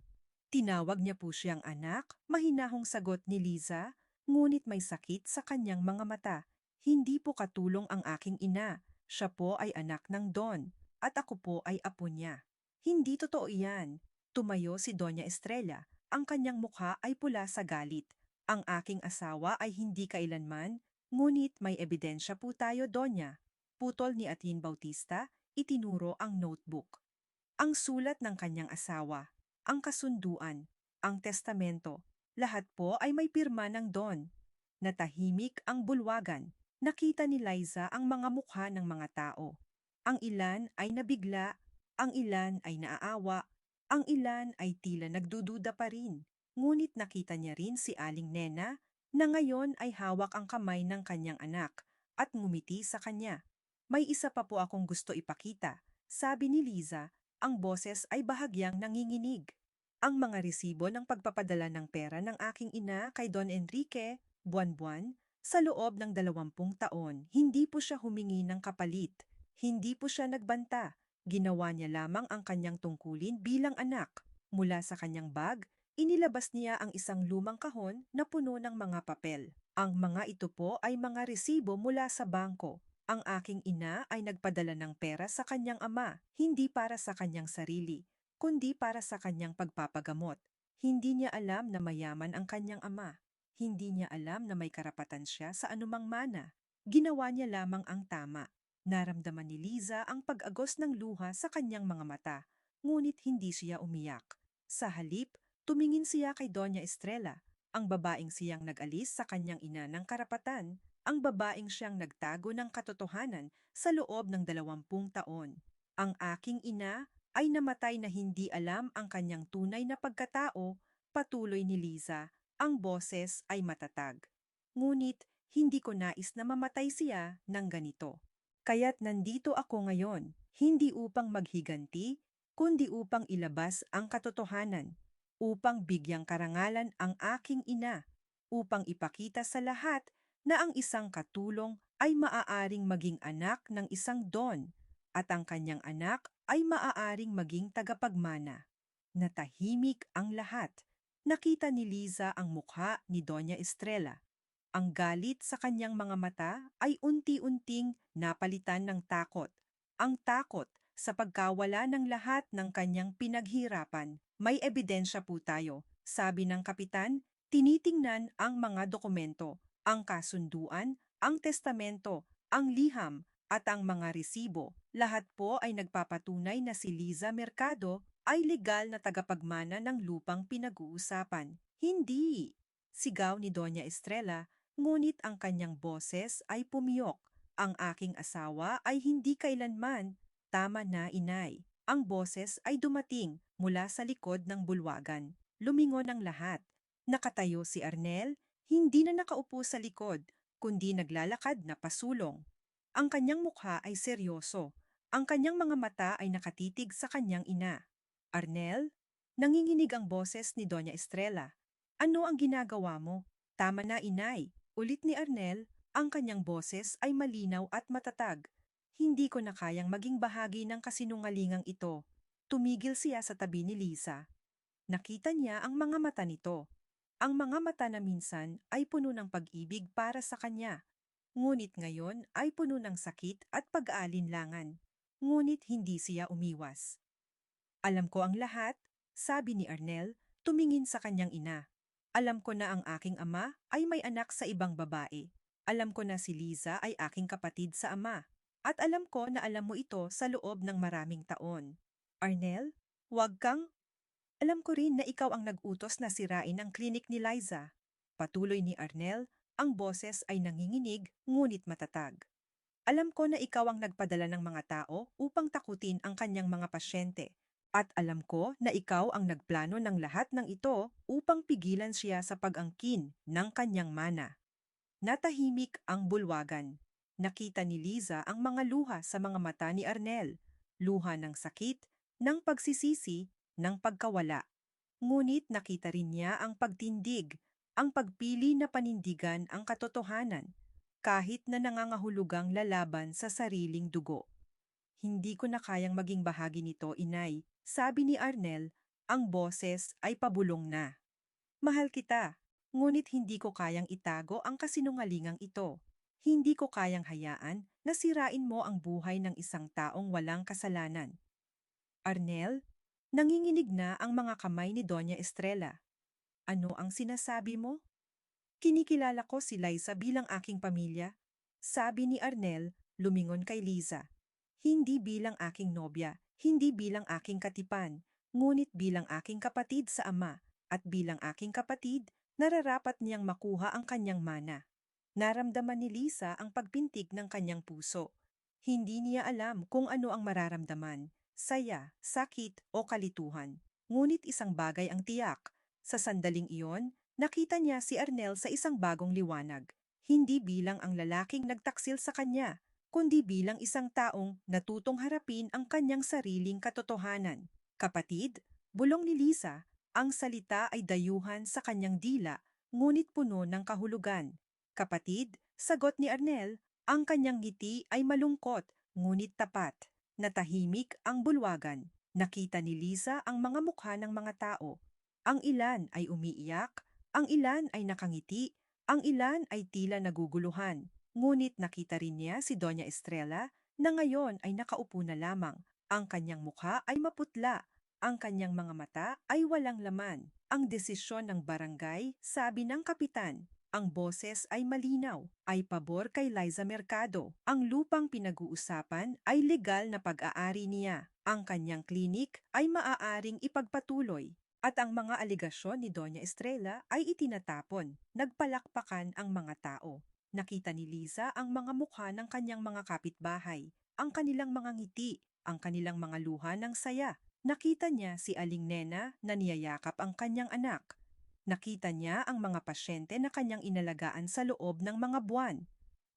Tinawag niya po siyang anak, mahinahong sagot ni Liza, ngunit may sakit sa kanyang mga mata. Hindi po katulong ang aking ina. Siya po ay anak ng Don, at ako po ay apo niya. Hindi totoo iyan. Tumayo si Doña Estrella. Ang kanyang mukha ay pula sa galit. Ang aking asawa ay hindi kailanman, ngunit may ebidensya po tayo, Doña. Putol ni Atin Bautista, itinuro ang notebook. Ang sulat ng kanyang asawa, ang kasunduan, ang testamento, lahat po ay may pirma ng Don. Natahimik ang bulwagan. Nakita ni Liza ang mga mukha ng mga tao. Ang ilan ay nabigla, ang ilan ay naaawa, ang ilan ay tila nagdududa pa rin. Ngunit nakita niya rin si Aling Nena na ngayon ay hawak ang kamay ng kanyang anak at ngumiti sa kanya. May isa pa po akong gusto ipakita, sabi ni Liza, ang boses ay bahagyang nanginginig. Ang mga resibo ng pagpapadala ng pera ng aking ina kay Don Enrique, buwan-buwan, sa loob ng 20 taon, hindi po siya humingi ng kapalit. Hindi po siya nagbanta. Ginawa niya lamang ang kanyang tungkulin bilang anak. Mula sa kanyang bag, inilabas niya ang isang lumang kahon na puno ng mga papel. Ang mga ito po ay mga resibo mula sa bangko. Ang aking ina ay nagpadala ng pera sa kanyang ama, hindi para sa kanyang sarili, kundi para sa kanyang pagpapagamot. Hindi niya alam na mayaman ang kanyang ama. Hindi niya alam na may karapatan siya sa anumang mana. Ginawa niya lamang ang tama. Naramdaman ni Liza ang pag-agos ng luha sa kanyang mga mata, ngunit hindi siya umiyak. Sa halip, tumingin siya kay Doña Estrella, ang babaeng siyang nag-alis sa kanyang ina ng karapatan, ang babaeng siyang nagtago ng katotohanan sa loob ng 20 taon. Ang aking ina ay namatay na hindi alam ang kanyang tunay na pagkatao, patuloy ni Liza. Ang boses ay matatag. Ngunit hindi ko nais na mamatay siya ng ganito. Kaya't nandito ako ngayon, hindi upang maghiganti, kundi upang ilabas ang katotohanan, upang bigyang karangalan ang aking ina, upang ipakita sa lahat na ang isang katulong ay maaaring maging anak ng isang Don, at ang kanyang anak ay maaaring maging tagapagmana. Natahimik ang lahat. Nakita ni Liza ang mukha ni Doña Estrella. Ang galit sa kanyang mga mata ay unti-unting napalitan ng takot. Ang takot sa pagkawala ng lahat ng kanyang pinaghirapan. May ebidensya po tayo, sabi ng kapitan, tinitingnan ang mga dokumento, ang kasunduan, ang testamento, ang liham, at ang mga resibo. Lahat po ay nagpapatunay na si Liza Mercado ay legal na tagapagmana ng lupang pinag-uusapan. Hindi! Sigaw ni Doña Estrella, ngunit ang kanyang boses ay pumiyok. Ang aking asawa ay hindi kailanman. Tama na, inay. Ang boses ay dumating mula sa likod ng bulwagan. Lumingon ang lahat. Nakatayo si Arnel, hindi na nakaupo sa likod, kundi naglalakad na pasulong. Ang kanyang mukha ay seryoso. Ang kanyang mga mata ay nakatitig sa kanyang ina. Arnel? Nanginginig ang boses ni Doña Estrella. Ano ang ginagawa mo? Tama na, inay. Ulit ni Arnel, ang kanyang boses ay malinaw at matatag. Hindi ko na kayang maging bahagi ng kasinungalingang ito. Tumigil siya sa tabi ni Lisa. Nakita niya ang mga mata nito. Ang mga mata na minsan ay puno ng pag-ibig para sa kanya. Ngunit ngayon ay puno ng sakit at pag-aalinlangan. Ngunit hindi siya umiwas. Alam ko ang lahat, sabi ni Arnel, tumingin sa kanyang ina. Alam ko na ang aking ama ay may anak sa ibang babae. Alam ko na si Liza ay aking kapatid sa ama. At alam ko na alam mo ito sa loob ng maraming taon. Arnel, huwag kang... Alam ko rin na ikaw ang nag-utos na sirain ang klinik ni Liza. Patuloy ni Arnel, ang boses ay nanginginig ngunit matatag. Alam ko na ikaw ang nagpadala ng mga tao upang takutin ang kanyang mga pasyente. At alam ko na ikaw ang nagplano ng lahat ng ito upang pigilan siya sa pag-angkin ng kanyang mana. Natahimik ang bulwagan. Nakita ni Liza ang mga luha sa mga mata ni Arnel. Luha ng sakit, ng pagsisisi, ng pagkawala. Ngunit nakita rin niya ang pagtindig, ang pagpili na panindigan ang katotohanan, kahit na nangangahulugang lalaban sa sariling dugo. Hindi ko na kayang maging bahagi nito, inay. Sabi ni Arnel, ang boses ay pabulong na. Mahal kita, ngunit hindi ko kayang itago ang kasinungalingang ito. Hindi ko kayang hayaan na sirain mo ang buhay ng isang taong walang kasalanan. Arnel, nanginginig na ang mga kamay ni Doña Estrella. Ano ang sinasabi mo? Kinikilala ko si Liza bilang aking pamilya. Sabi ni Arnel, lumingon kay Liza. Hindi bilang aking nobya, hindi bilang aking katipan, ngunit bilang aking kapatid sa ama, at bilang aking kapatid, nararapat niyang makuha ang kanyang mana. Naramdaman ni Liza ang pagpintig ng kanyang puso. Hindi niya alam kung ano ang mararamdaman, saya, sakit o kalituhan. Ngunit isang bagay ang tiyak. Sa sandaling iyon, nakita niya si Arnel sa isang bagong liwanag. Hindi bilang ang lalaking nagtaksil sa kanya, kundi bilang isang taong natutong harapin ang kanyang sariling katotohanan. Kapatid, bulong ni Lisa, ang salita ay dayuhan sa kanyang dila, ngunit puno ng kahulugan. Kapatid, sagot ni Arnel, ang kanyang ngiti ay malungkot, ngunit tapat. Natahimik ang bulwagan. Nakita ni Lisa ang mga mukha ng mga tao. Ang ilan ay umiiyak, ang ilan ay nakangiti, ang ilan ay tila naguguluhan. Ngunit nakita rin niya si Doña Estrella na ngayon ay nakaupo na lamang. Ang kanyang mukha ay maputla, ang kanyang mga mata ay walang laman. Ang desisyon ng barangay, sabi ng kapitan, ang boses ay malinaw, ay pabor kay Liza Mercado. Ang lupang pinag-uusapan ay legal na pag-aari niya. Ang kanyang klinik ay maaaring ipagpatuloy. At ang mga aligasyon ni Doña Estrella ay itinatapon. Nagpalakpakan ang mga tao. Nakita ni Liza ang mga mukha ng kanyang mga kapitbahay, ang kanilang mga ngiti, ang kanilang mga luha ng saya. Nakita niya si Aling Nena na niyayakap ang kanyang anak. Nakita niya ang mga pasyente na kanyang inalagaan sa loob ng mga buwan.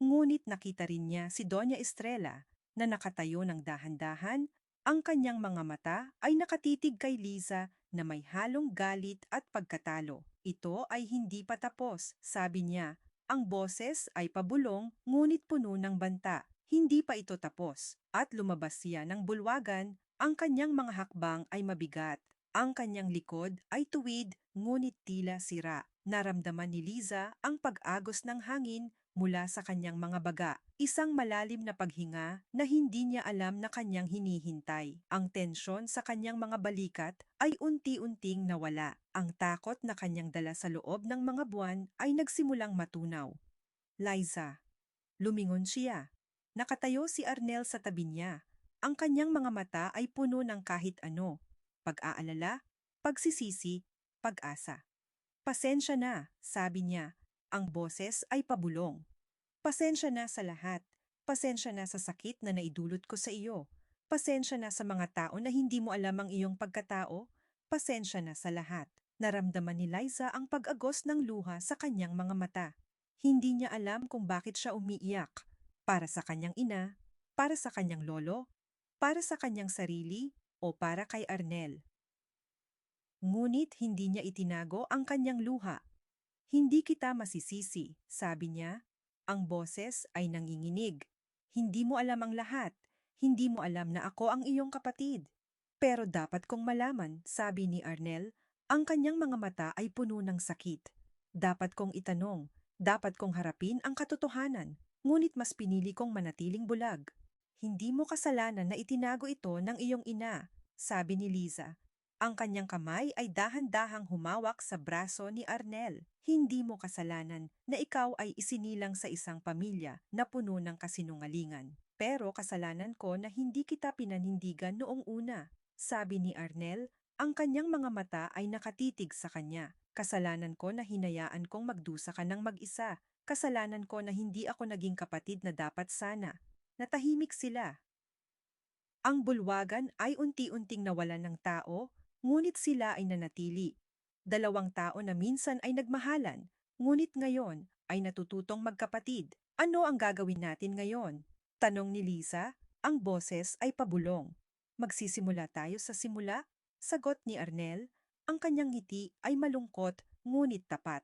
Ngunit nakita rin niya si Doña Estrella na nakatayo ng dahan-dahan, ang kanyang mga mata ay nakatitig kay Liza na may halong galit at pagkatalo. Ito ay hindi pa tapos, sabi niya. Ang boses ay pabulong ngunit puno ng banta. Hindi pa ito tapos. At lumabas siya ng bulwagan, ang kanyang mga hakbang ay mabigat. Ang kanyang likod ay tuwid ngunit tila sira. Naramdaman ni Liza ang pag-agos ng hangin mula sa kanyang mga baga. Isang malalim na paghinga na hindi niya alam na kanyang hinihintay. Ang tensyon sa kanyang mga balikat ay unti-unting nawala. Ang takot na kanyang dala sa loob ng mga buwan ay nagsimulang matunaw. Liza. Lumingon siya. Nakatayo si Arnel sa tabi niya. Ang kanyang mga mata ay puno ng kahit ano. Pag-aalala, pagsisisi, pag-asa. Pasensya na, sabi niya. Ang boses ay pabulong. Pasensya na sa lahat. Pasensya na sa sakit na naidulot ko sa iyo. Pasensya na sa mga tao na hindi mo alam ang iyong pagkatao. Pasensya na sa lahat. Naramdaman ni Liza ang pag-agos ng luha sa kanyang mga mata. Hindi niya alam kung bakit siya umiiyak. Para sa kanyang ina, para sa kanyang lolo, para sa kanyang sarili, o para kay Arnel. Ngunit hindi niya itinago ang kanyang luha. Hindi kita masisisi, sabi niya. Ang boses ay nanginginig. Hindi mo alam ang lahat. Hindi mo alam na ako ang iyong kapatid. Pero dapat kong malaman, sabi ni Arnel, ang kanyang mga mata ay puno ng sakit. Dapat kong itanong, dapat kong harapin ang katotohanan, ngunit mas pinili kong manatiling bulag. Hindi mo kasalanan na itinago ito ng iyong ina, sabi ni Liza. Ang kanyang kamay ay dahan-dahang humawak sa braso ni Arnel. Hindi mo kasalanan na ikaw ay isinilang sa isang pamilya na puno ng kasinungalingan. Pero kasalanan ko na hindi kita pinanindigan noong una. Sabi ni Arnel, ang kanyang mga mata ay nakatitig sa kanya. Kasalanan ko na hinayaan kong magdusa ka ng mag-isa. Kasalanan ko na hindi ako naging kapatid na dapat sana. natahimik sila. Ang bulwagan ay unti-unting nawalan ng tao, ngunit sila ay nanatili. Dalawang tao na minsan ay nagmahalan, ngunit ngayon ay natututong magkapatid. Ano ang gagawin natin ngayon? Tanong ni Lisa, ang boses ay pabulong. Magsisimula tayo sa simula? Sagot ni Arnel, ang kanyang ngiti ay malungkot ngunit tapat.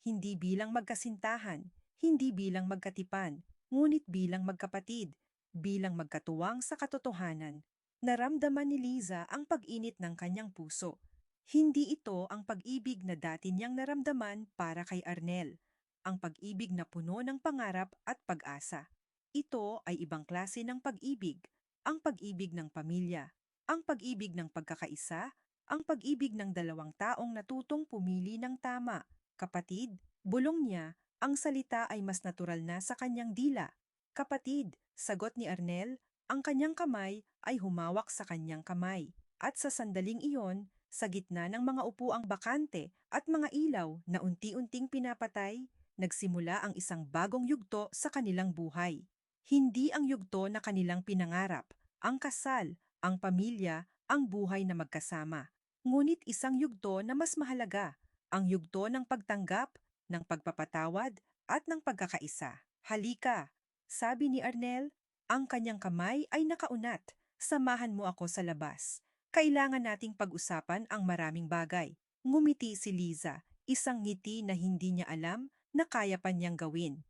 Hindi bilang magkasintahan, hindi bilang magkatipan, ngunit bilang magkapatid, bilang magkatuwang sa katotohanan. Naramdaman ni Liza ang pag-init ng kanyang puso. Hindi ito ang pag-ibig na dati niyang naramdaman para kay Arnel, ang pag-ibig na puno ng pangarap at pag-asa. Ito ay ibang klase ng pag-ibig, ang pag-ibig ng pamilya, ang pag-ibig ng pagkakaisa, ang pag-ibig ng dalawang taong natutong pumili ng tama. Kapatid, bulong niya, ang salita ay mas natural na sa kanyang dila. Kapatid, sagot ni Arnel, ang kanyang kamay ay humawak sa kanyang kamay. At sa sandaling iyon, sa gitna ng mga upuang bakante at mga ilaw na unti-unting pinapatay, nagsimula ang isang bagong yugto sa kanilang buhay. Hindi ang yugto na kanilang pinangarap, ang kasal, ang pamilya, ang buhay na magkasama. Ngunit isang yugto na mas mahalaga, ang yugto ng pagtanggap, ng pagpapatawad, at ng pagkakaisa. Halika, sabi ni Arnel, ang kanyang kamay ay nakaunat. Samahan mo ako sa labas. Kailangan nating pag-usapan ang maraming bagay. Ngumiti si Liza, isang ngiti na hindi niya alam na kaya pa niyang gawin.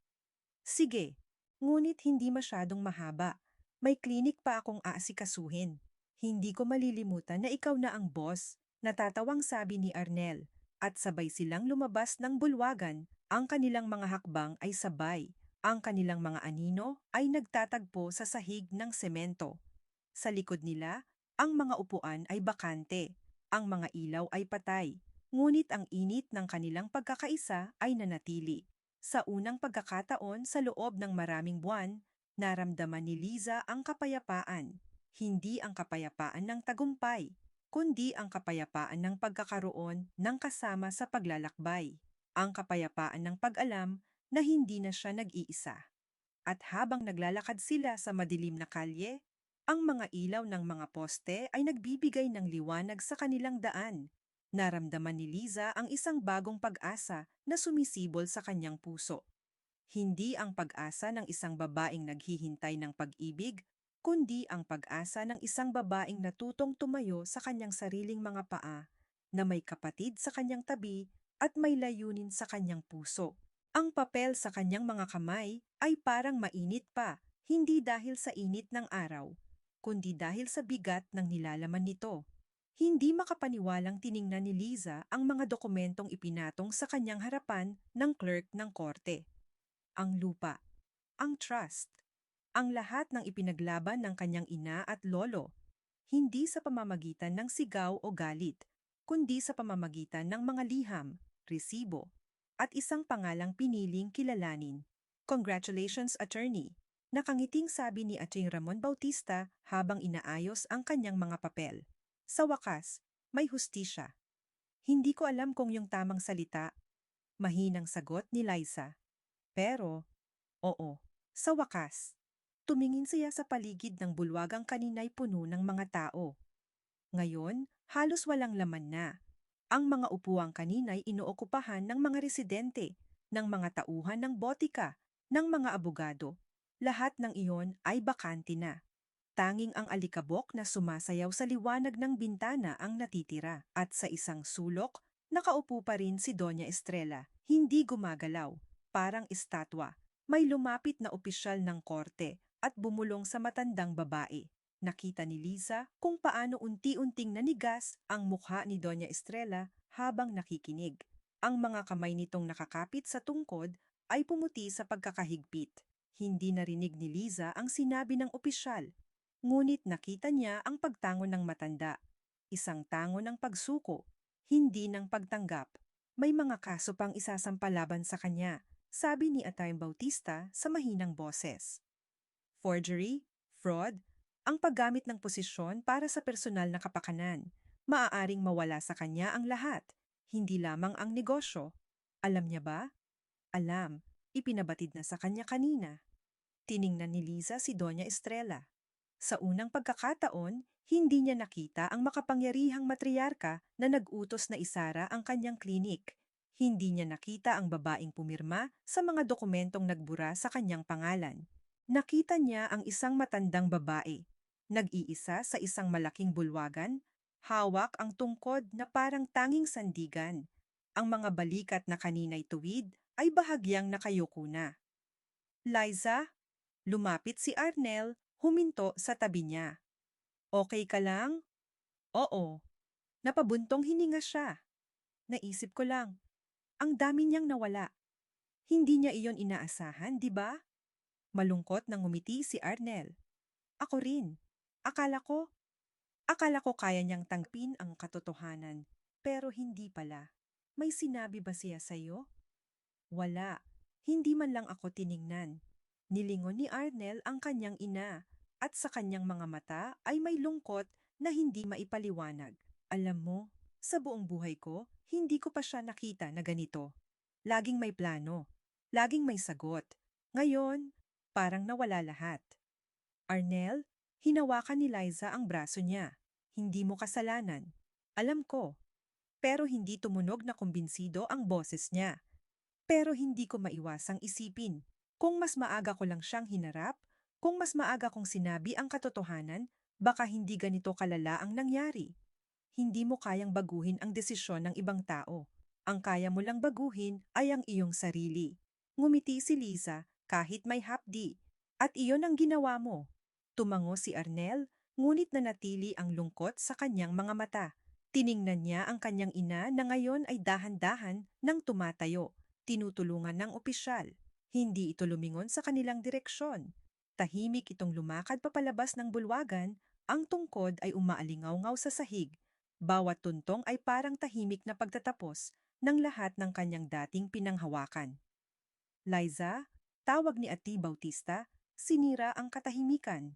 Sige, ngunit hindi masyadong mahaba. May klinik pa akong aasikasuhin. Hindi ko malilimutan na ikaw na ang boss, natatawang sabi ni Arnel. At sabay silang lumabas ng bulwagan, ang kanilang mga hakbang ay sabay. Ang kanilang mga anino ay nagtatagpo sa sahig ng semento. Sa likod nila, ang mga upuan ay bakante, ang mga ilaw ay patay, ngunit ang init ng kanilang pagkakaisa ay nanatili. Sa unang pagkakataon sa loob ng maraming buwan, naramdaman ni Liza ang kapayapaan. Hindi ang kapayapaan ng tagumpay, kundi ang kapayapaan ng pagkakaroon ng kasama sa paglalakbay. Ang kapayapaan ng pag-alam na hindi na siya nag-iisa. At habang naglalakad sila sa madilim na kalye, ang mga ilaw ng mga poste ay nagbibigay ng liwanag sa kanilang daan. Naramdaman ni Liza ang isang bagong pag-asa na sumisibol sa kanyang puso. Hindi ang pag-asa ng isang babaeng naghihintay ng pag-ibig, kundi ang pag-asa ng isang babaeng natutong tumayo sa kanyang sariling mga paa, na may kapatid sa kanyang tabi at may layunin sa kanyang puso. Ang papel sa kanyang mga kamay ay parang mainit pa, hindi dahil sa init ng araw, kundi dahil sa bigat ng nilalaman nito. Hindi makapaniwalang tiningnan ni Liza ang mga dokumentong ipinatong sa kanyang harapan ng clerk ng korte. Ang lupa, ang trust, ang lahat ng ipinaglaban ng kanyang ina at lolo, hindi sa pamamagitan ng sigaw o galit, kundi sa pamamagitan ng mga liham, resibo, at isang pangalang piniling kilalanin. Congratulations, attorney! Nakangiting sabi ni Atty. Ramon Bautista habang inaayos ang kanyang mga papel. Sa wakas, may hustisya. Hindi ko alam kung yung tamang salita, mahinang sagot ni Liza. Pero, oo, sa wakas. Tumingin siya sa paligid ng bulwagang kanina'y puno ng mga tao. Ngayon, halos walang laman na. Ang mga upuang kanina'y inookupahan ng mga residente, ng mga tauhan ng botika, ng mga abogado. Lahat ng iyon ay bakante na. Tanging ang alikabok na sumasayaw sa liwanag ng bintana ang natitira. At sa isang sulok, nakaupo pa rin si Doña Estrella, hindi gumagalaw, parang estatwa. May lumapit na opisyal ng korte at bumulong sa matandang babae. Nakita ni Liza kung paano unti-unting nanigas ang mukha ni Doña Estrella habang nakikinig. Ang mga kamay nitong nakakapit sa tungkod ay pumuti sa pagkakahigpit. Hindi narinig ni Liza ang sinabi ng opisyal, ngunit nakita niya ang pagtango ng matanda. Isang tango ng pagsuko, hindi ng pagtanggap. May mga kaso pang isasampalaban sa kanya, sabi ni Atty. Bautista sa mahinang boses. Forgery, fraud, ang paggamit ng posisyon para sa personal na kapakanan. Maaaring mawala sa kanya ang lahat, hindi lamang ang negosyo. Alam niya ba? Alam, ipinabatid na sa kanya kanina. Tiningnan ni Liza si Doña Estrella. Sa unang pagkakataon, hindi niya nakita ang makapangyarihang matriarka na nag-utos na isara ang kanyang klinik. Hindi niya nakita ang babaeng pumirma sa mga dokumentong nagbura sa kanyang pangalan. Nakita niya ang isang matandang babae, nag-iisa sa isang malaking bulwagan, hawak ang tungkod na parang tanging sandigan. Ang mga balikat na kanina'y tuwid ay bahagyang nakayuko na. Liza, lumapit si Arnel, huminto sa tabi niya. Okay ka lang? Oo. Napabuntong hininga siya. Naisip ko lang, ang dami niyang nawala. Hindi niya iyon inaasahan, di ba? Malungkot na ngumiti si Arnel. Ako rin. Akala ko, akala ko kaya niyang tanggapin ang katotohanan. Pero hindi pala. May sinabi ba siya sa'yo? Wala. Hindi man lang ako tiningnan. Nilingon ni Arnel ang kanyang ina at sa kanyang mga mata ay may lungkot na hindi maipaliwanag. Alam mo, sa buong buhay ko, hindi ko pa siya nakita na ganito. Laging may plano. Laging may sagot. Ngayon, parang nawala lahat. Arnel, hinawakan ni Liza ang braso niya. Hindi mo kasalanan. Alam ko. Pero hindi tumunog na kumbinsido ang boses niya. Pero hindi ko maiwasang isipin. Kung mas maaga ko lang siyang hinarap, kung mas maaga kong sinabi ang katotohanan, baka hindi ganito kalala ang nangyari. Hindi mo kayang baguhin ang desisyon ng ibang tao. Ang kaya mo lang baguhin ay ang iyong sarili. Ngumiti si Liza kahit may hapdi. At iyon ang ginawa mo. Tumango si Arnel, ngunit nanatili ang lungkot sa kanyang mga mata. Tiningnan niya ang kanyang ina na ngayon ay dahan-dahan nang tumatayo. Tinutulungan ng opisyal. Hindi ito lumingon sa kanilang direksyon. Tahimik itong lumakad papalabas ng bulwagan, ang tungkod ay umaalingaw-ngaw sa sahig. Bawat tuntong ay parang tahimik na pagtatapos ng lahat ng kanyang dating pinanghawakan. Liza, tawag ni Ati Bautista, sinira ang katahimikan.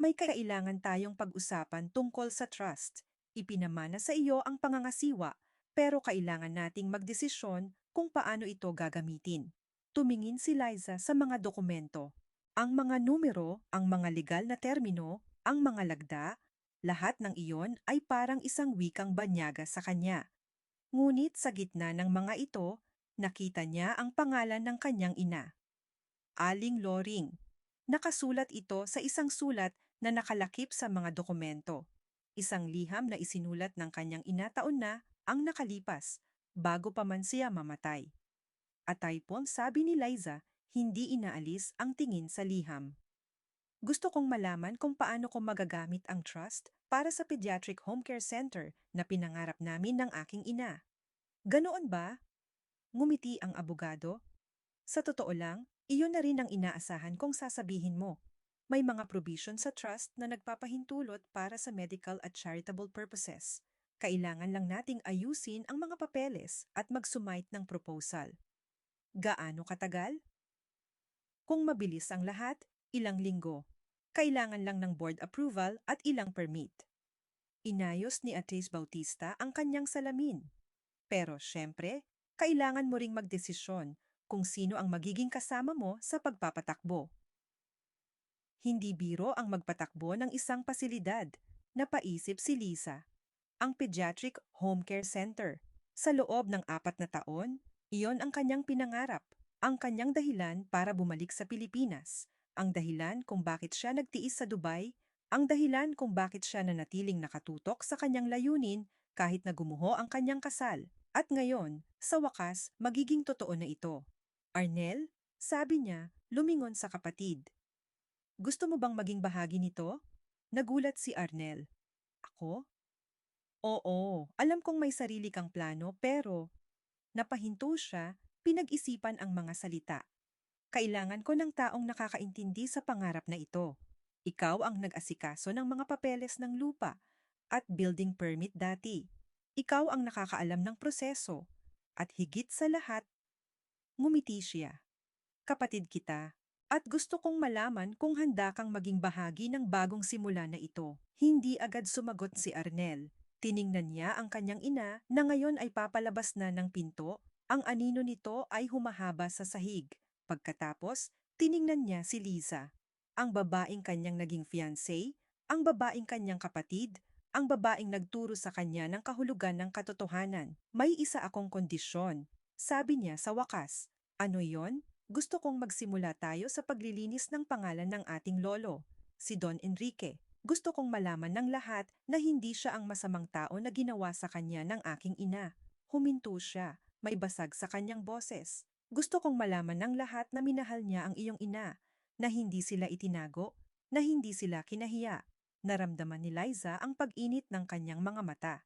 May kailangan tayong pag-usapan tungkol sa trust. Ipinamana sa iyo ang pangangasiwa, pero kailangan nating magdesisyon kung paano ito gagamitin. Tumingin si Liza sa mga dokumento. Ang mga numero, ang mga legal na termino, ang mga lagda, lahat ng iyon ay parang isang wikang banyaga sa kanya. Ngunit sa gitna ng mga ito, nakita niya ang pangalan ng kanyang ina. Aling Loring. Nakasulat ito sa isang sulat na nakalakip sa mga dokumento. Isang liham na isinulat ng kanyang ina taon na ang nakalipas, bago pa man siya mamatay. At Taipon, sabi ni Liza, hindi inaalis ang tingin sa liham. Gusto kong malaman kung paano ko magagamit ang trust para sa Pediatric Home Care Center na pinangarap namin ng aking ina. Ganoon ba? Ngumiti ang abogado. Sa totoo lang, iyon na rin ang inaasahan kong sasabihin mo. May mga provision sa trust na nagpapahintulot para sa medical at charitable purposes. Kailangan lang nating ayusin ang mga papeles at mag-submit ng proposal. Gaano katagal? Kung mabilis ang lahat, ilang linggo. Kailangan lang ng board approval at ilang permit. Inayos ni Atriz Bautista ang kanyang salamin. Pero syempre, kailangan mo ring magdesisyon kung sino ang magiging kasama mo sa pagpapatakbo. Hindi biro ang magpatakbo ng isang pasilidad, napaisip si Lisa. Ang Pediatric Home Care Center. Sa loob ng 4 na taon, iyon ang kanyang pinangarap, ang kanyang dahilan para bumalik sa Pilipinas, ang dahilan kung bakit siya nagtiis sa Dubai, ang dahilan kung bakit siya nanatiling nakatutok sa kanyang layunin kahit na gumuho ang kanyang kasal. At ngayon, sa wakas, magiging totoo na ito. Arnel, sabi niya, lumingon sa kapatid. Gusto mo bang maging bahagi nito? Nagulat si Arnel. Ako? Oo, alam kong may sarili kang plano pero napahinto siya, pinag-isipan ang mga salita. Kailangan ko ng taong nakakaintindi sa pangarap na ito. Ikaw ang nag-asikaso ng mga papeles ng lupa at building permit dati. Ikaw ang nakakaalam ng proseso. At higit sa lahat, ngumiti siya. Kapatid kita. At gusto kong malaman kung handa kang maging bahagi ng bagong simula na ito. Hindi agad sumagot si Arnel. Tiningnan niya ang kanyang ina na ngayon ay papalabas na ng pinto. Ang anino nito ay humahaba sa sahig. Pagkatapos, Tiningnan niya si Liza, ang babaeng kanyang naging fiancé, ang babaeng kanyang kapatid, ang babaeng nagturo sa kanya ng kahulugan ng katotohanan. May isa akong kondisyon, sabi niya sa wakas. Ano yon? Gusto kong magsimula tayo sa paglilinis ng pangalan ng ating lolo, si Don Enrique. Gusto kong malaman ng lahat na hindi siya ang masamang tao na ginawa sa kanya ng aking ina. Huminto siya, may basag sa kanyang boses. Gusto kong malaman ng lahat na minahal niya ang iyong ina, na hindi sila itinago, na hindi sila kinahiya. Naramdaman ni Liza ang pag-init ng kanyang mga mata.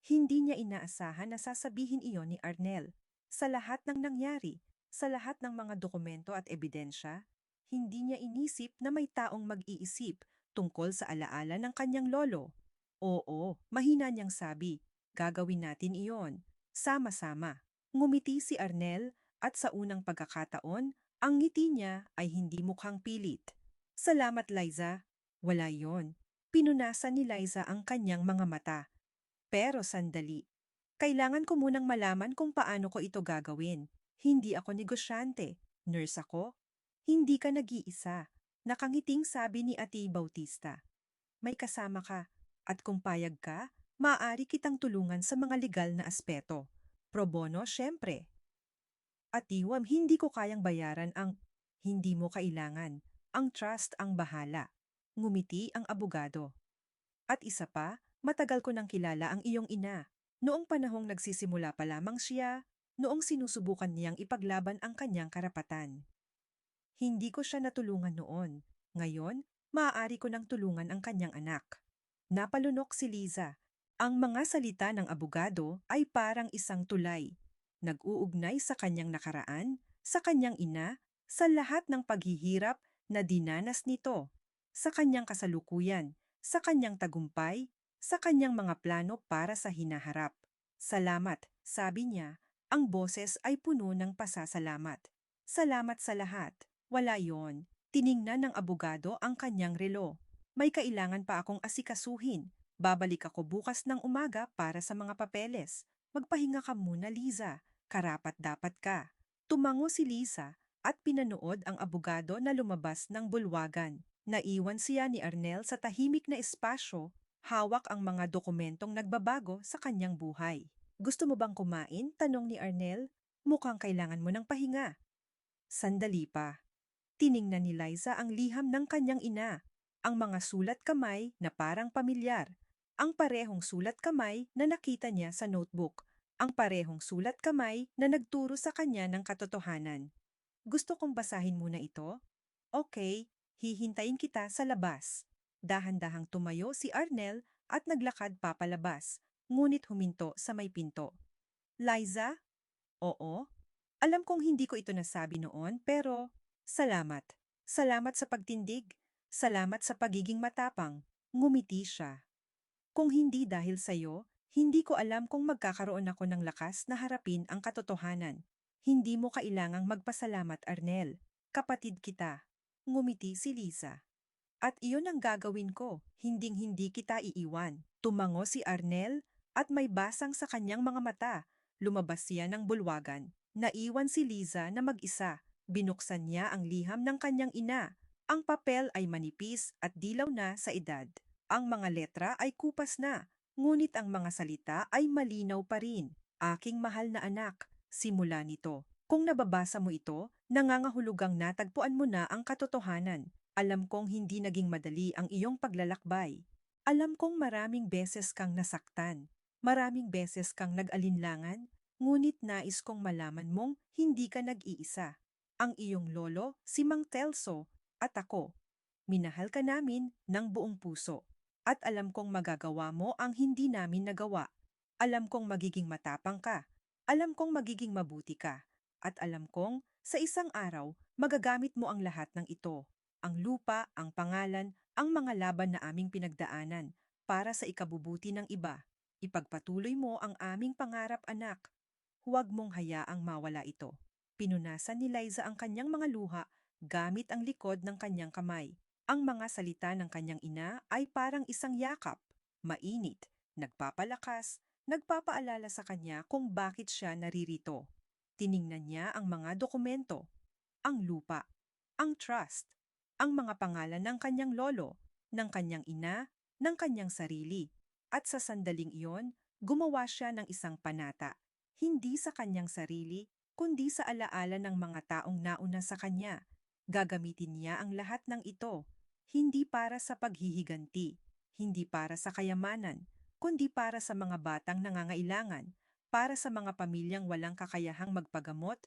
Hindi niya inaasahan na sasabihin iyon ni Arnel. Sa lahat ng nangyari, sa lahat ng mga dokumento at ebidensya, hindi niya inisip na may taong mag-iisip tungkol sa alaala ng kanyang lolo. Oo, mahina niyang sabi, gagawin natin iyon. Sama-sama. Ngumiti si Arnel at sa unang pagkakataon, ang ngiti niya ay hindi mukhang pilit. Salamat, Liza. Wala yon. Pinunasan ni Liza ang kanyang mga mata. Pero sandali. Kailangan ko munang malaman kung paano ko ito gagawin. Hindi ako negosyante. Nurse ako. Hindi ka nag-iisa. Nakangiting sabi ni Ate Bautista. May kasama ka. At kung payag ka, maaari kitang tulungan sa mga legal na aspeto. Pro bono, syempre. At Iwam, hindi ko kayang bayaran ang hindi mo kailangan. Ang trust ang bahala. Ngumiti ang abogado. At isa pa, matagal ko nang kilala ang iyong ina. Noong panahong nagsisimula pa lamang siya, noong sinusubukan niyang ipaglaban ang kanyang karapatan. Hindi ko siya natulungan noon. Ngayon, maaari ko nang tulungan ang kanyang anak. Napalunok si Liza. Ang mga salita ng abogado ay parang isang tulay. Nag-uugnay sa kanyang nakaraan, sa kanyang ina, sa lahat ng paghihirap na dinanas nito, sa kanyang kasalukuyan, sa kanyang tagumpay, sa kanyang mga plano para sa hinaharap. Salamat, sabi niya, ang boses ay puno ng pasasalamat. Salamat sa lahat. Wala yon. Tiningnan ng abogado ang kanyang relo. May kailangan pa akong asikasuhin. Babalik ako bukas ng umaga para sa mga papeles. Magpahinga ka muna, Liza. Karapat-dapat ka. Tumango si Liza at pinanood ang abogado na lumabas ng bulwagan. Naiwan siya ni Arnel sa tahimik na espasyo, hawak ang mga dokumentong nagbabago sa kanyang buhay. Gusto mo bang kumain? Tanong ni Arnel. Mukhang kailangan mo ng pahinga. Sandali pa. Tiningnan ni Liza ang liham ng kanyang ina, ang mga sulat kamay na parang pamilyar, ang parehong sulat kamay na nakita niya sa notebook, ang parehong sulat kamay na nagturo sa kanya ng katotohanan. Gusto kong basahin muna ito? Okay, hihintayin kita sa labas. Dahan-dahang tumayo si Arnel at naglakad papalabas, ngunit huminto sa may pinto. Liza? Oo. Alam kong hindi ko ito nasabi noon, pero salamat. Salamat sa pagtindig. Salamat sa pagiging matapang. Ngumiti siya. Kung hindi dahil sa'yo, hindi ko alam kung magkakaroon ako ng lakas na harapin ang katotohanan. Hindi mo kailangang magpasalamat, Arnel. Kapatid kita. Ngumiti si Lisa. At iyon ang gagawin ko, hinding-hindi kita iiwan. Tumango si Arnel at may basang sa kanyang mga mata. Lumabas siya ng bulwagan. Naiwan si Liza na mag-isa. Binuksan niya ang liham ng kanyang ina. Ang papel ay manipis at dilaw na sa edad. Ang mga letra ay kupas na, ngunit ang mga salita ay malinaw pa rin. Aking mahal na anak, simula nito. Kung nababasa mo ito, nangangahulugang natagpuan mo na ang katotohanan. Alam kong hindi naging madali ang iyong paglalakbay. Alam kong maraming beses kang nasaktan. Maraming beses kang nag-alinlangan, ngunit nais kong malaman mong hindi ka nag-iisa. Ang iyong lolo, si Mang Telso, at ako. Minahal ka namin ng buong puso. At alam kong magagawa mo ang hindi namin nagawa. Alam kong magiging matapang ka. Alam kong magiging mabuti ka. At alam kong sa isang araw, magagamit mo ang lahat ng ito. Ang lupa, ang pangalan, ang mga laban na aming pinagdaanan para sa ikabubuti ng iba. Ipagpatuloy mo ang aming pangarap, anak. Huwag mong hayaang mawala ito. Pinunasan ni Liza ang kanyang mga luha gamit ang likod ng kanyang kamay. Ang mga salita ng kanyang ina ay parang isang yakap, mainit, nagpapalakas, nagpapaalala sa kanya kung bakit siya naririto. Tiningnan niya ang mga dokumento, ang lupa, ang trust, ang mga pangalan ng kanyang lolo, ng kanyang ina, ng kanyang sarili. At sa sandaling iyon, gumawa siya ng isang panata, hindi sa kanyang sarili, kundi sa alaala ng mga taong nauna sa kanya. Gagamitin niya ang lahat ng ito, hindi para sa paghihiganti, hindi para sa kayamanan, kundi para sa mga batang nangangailangan, para sa mga pamilyang walang kakayahang magpagamot,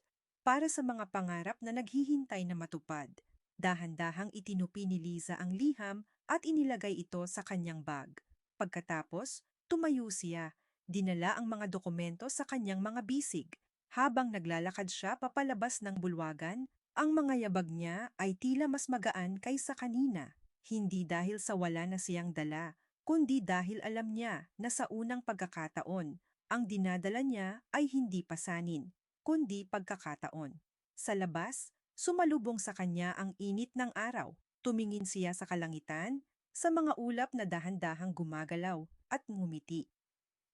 para sa mga pangarap na naghihintay na matupad. Dahan-dahang itinupi ni Liza ang liham at inilagay ito sa kanyang bag. Pagkatapos, tumayo siya, dinala ang mga dokumento sa kanyang mga bisig. Habang naglalakad siya papalabas ng bulwagan, ang mga yabag niya ay tila mas magaan kaysa kanina. Hindi dahil sa wala na siyang dala, kundi dahil alam niya na sa unang pagkakataon, ang dinadala niya ay hindi pasanin, kundi pagkakataon. Sa labas, sumalubong sa kanya ang init ng araw. Tumingin siya sa kalangitan, sa mga ulap na dahan-dahang gumagalaw at ngumiti.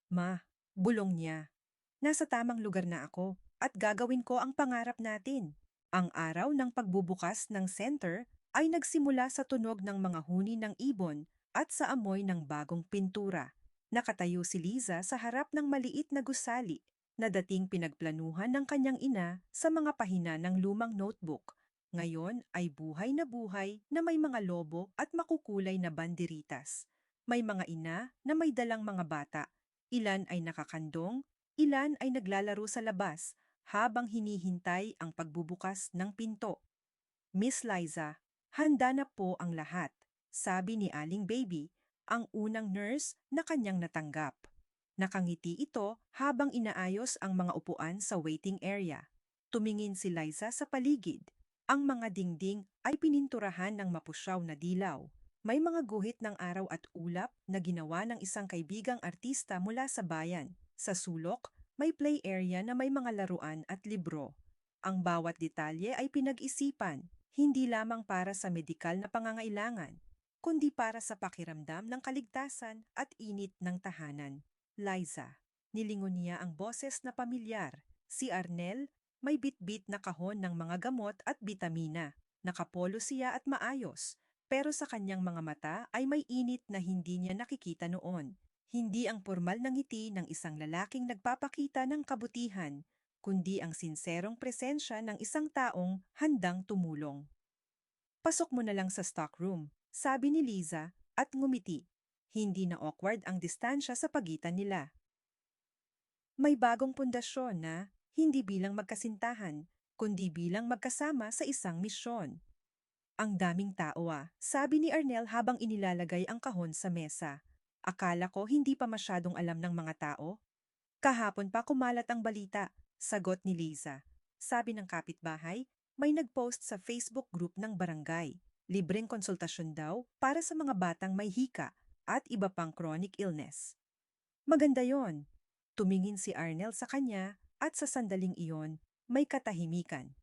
Ma, bulong niya. Nasa tamang lugar na ako at gagawin ko ang pangarap natin. Ang araw ng pagbubukas ng center ay nagsimula sa tunog ng mga huni ng ibon at sa amoy ng bagong pintura. Nakatayo si Liza sa harap ng maliit na gusali na dating pinagplanuhan ng kanyang ina sa mga pahina ng lumang notebook. Ngayon ay buhay na may mga lobo at makukulay na banderitas. May mga ina na may dalang mga bata. Ilan ay nakakandong, ilan ay naglalaro sa labas habang hinihintay ang pagbubukas ng pinto. Miss Liza, handa na po ang lahat, sabi ni Aling Baby, ang unang nurse na kanyang natanggap. Nakangiti ito habang inaayos ang mga upuan sa waiting area. Tumingin si Liza sa paligid. Ang mga dingding ay pininturahan ng mapusyaw na dilaw. May mga guhit ng araw at ulap na ginawa ng isang kaibigang artista mula sa bayan. Sa sulok, may play area na may mga laruan at libro. Ang bawat detalye ay pinag-isipan, hindi lamang para sa medikal na pangangailangan, kundi para sa pakiramdam ng kaligtasan at init ng tahanan. Liza, nilingon niya ang boses na pamilyar. Si Arnel, may bitbit na kahon ng mga gamot at bitamina. Nakapolo siya at maayos. Pero sa kanyang mga mata ay may init na hindi niya nakikita noon. Hindi ang pormal na ngiti ng isang lalaking nagpapakita ng kabutihan, kundi ang sinserong presensya ng isang taong handang tumulong. Pasok mo na lang sa stockroom, sabi ni Liza at ngumiti. Hindi na awkward ang distansya sa pagitan nila. May bagong pundasyon na hindi bilang magkasintahan, kundi bilang magkasama sa isang misyon. Ang daming tao sabi ni Arnel habang inilalagay ang kahon sa mesa. Akala ko hindi pa masyadong alam ng mga tao. Kahapon pa kumalat ang balita, sagot ni Liza. Sabi ng kapitbahay, may nagpost sa Facebook group ng barangay. Libreng konsultasyon daw para sa mga batang may hika at iba pang chronic illness. Maganda yon. Tumingin si Arnel sa kanya at sa sandaling iyon, may katahimikan.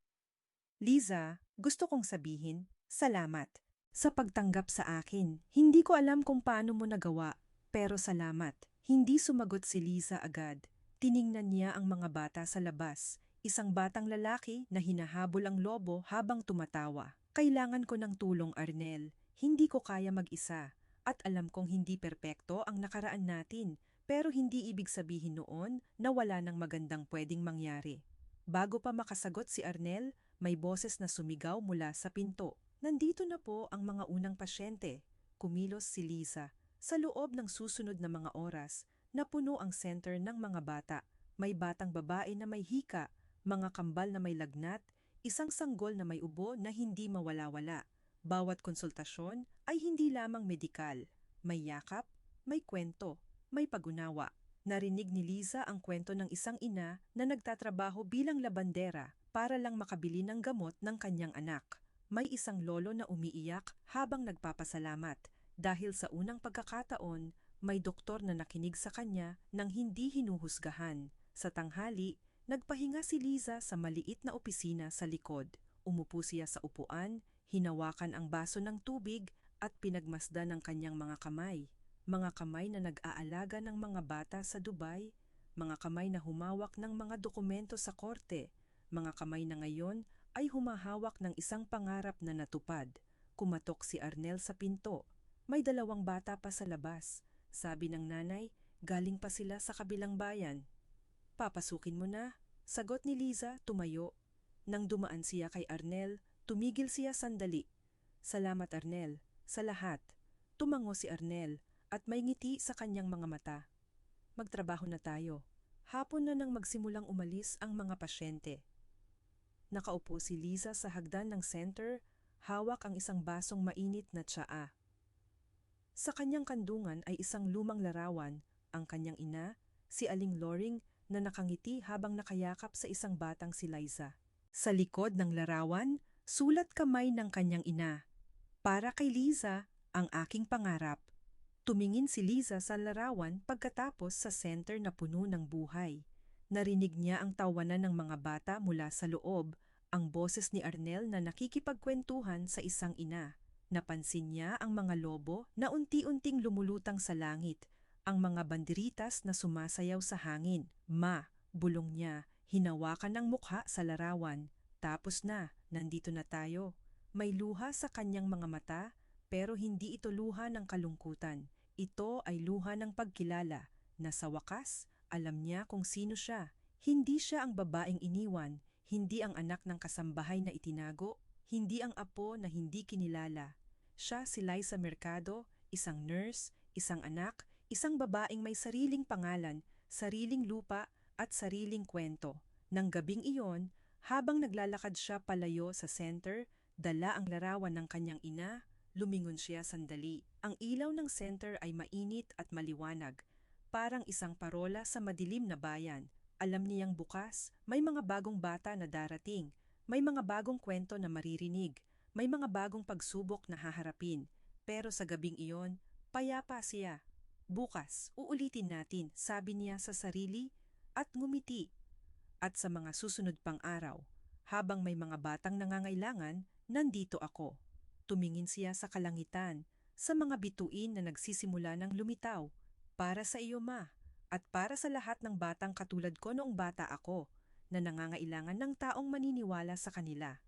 Liza, gusto kong sabihin, salamat sa pagtanggap sa akin. Hindi ko alam kung paano mo nagawa, pero salamat. Hindi sumagot si Liza agad. Tiningnan niya ang mga bata sa labas. Isang batang lalaki na hinahabol ang lobo habang tumatawa. Kailangan ko ng tulong, Arnel. Hindi ko kaya mag-isa. At alam kong hindi perpekto ang nakaraan natin, pero hindi ibig sabihin noon na wala nang magandang pwedeng mangyari. Bago pa makasagot si Arnel, may boses na sumigaw mula sa pinto. Nandito na po ang mga unang pasyente. Kumilos si Liza. Sa loob ng susunod na mga oras, napuno ang center ng mga bata. May batang babae na may hika, mga kambal na may lagnat, isang sanggol na may ubo na hindi mawala-wala. Bawat konsultasyon ay hindi lamang medikal. May yakap, may kwento, may pagunawa. Narinig ni Liza ang kwento ng isang ina na nagtatrabaho bilang labandera para lang makabili ng gamot ng kanyang anak. May isang lolo na umiiyak habang nagpapasalamat dahil sa unang pagkakataon, may doktor na nakinig sa kanya nang hindi hinuhusgahan. Sa tanghali, nagpahinga si Liza sa maliit na opisina sa likod. Umupo siya sa upuan, hinawakan ang baso ng tubig at pinagmasdan ng kanyang mga kamay. Mga kamay na nag-aalaga ng mga bata sa Dubai, mga kamay na humawak ng mga dokumento sa korte, mga kamay na ngayon ay humahawak ng isang pangarap na natupad. Kumatok si Arnel sa pinto. May 2 bata pa sa labas. Sabi ng nanay, galing pa sila sa kabilang bayan. Papasukin mo na, sagot ni Liza, tumayo. Nang dumaan siya kay Arnel, tumigil siya sandali. Salamat Arnel, sa lahat. Tumango si Arnel at may ngiti sa kanyang mga mata. Magtrabaho na tayo. Hapon na nang magsimulang umalis ang mga pasyente. Nakaupo si Liza sa hagdan ng center, hawak ang isang basong mainit na tsaa. Sa kanyang kandungan ay isang lumang larawan, ang kanyang ina, si Aling Loring, na nakangiti habang nakayakap sa isang batang si Liza. Sa likod ng larawan, sulat kamay ng kanyang ina. Para kay Liza, ang aking pangarap. Tumingin si Liza sa larawan pagkatapos sa center na puno ng buhay. Narinig niya ang tawanan ng mga bata mula sa loob, ang boses ni Arnel na nakikipagkwentuhan sa isang ina. Napansin niya ang mga lobo na unti-unting lumulutang sa langit, ang mga banderitas na sumasayaw sa hangin. Ma, bulong niya, hinawakan ng mukha sa larawan. Tapos na, nandito na tayo. May luha sa kanyang mga mata, pero hindi ito luha ng kalungkutan. Ito ay luha ng pagkilala, na sa wakas, alam niya kung sino siya. Hindi siya ang babaeng iniwan, hindi ang anak ng kasambahay na itinago, hindi ang apo na hindi kinilala. Siya si Liza Mercado, isang nurse, isang anak, isang babaeng may sariling pangalan, sariling lupa at sariling kwento. Nang gabing iyon, habang naglalakad siya palayo sa center, dala ang larawan ng kanyang ina, lumingon siya sandali. Ang ilaw ng center ay mainit at maliwanag, parang isang parola sa madilim na bayan. Alam niyang bukas, may mga bagong bata na darating, may mga bagong kwento na maririnig, may mga bagong pagsubok na haharapin. Pero sa gabing iyon, payapa siya. Bukas, uulitin natin, sabi niya sa sarili at ngumiti. At sa mga susunod pang araw, habang may mga batang nangangailangan, nandito ako. Tumingin siya sa kalangitan, sa mga bituin na nagsisimula ng lumitaw. Para sa iyo, ma, at para sa lahat ng batang katulad ko noong bata ako, na nangangailangan ng taong maniniwala sa kanila.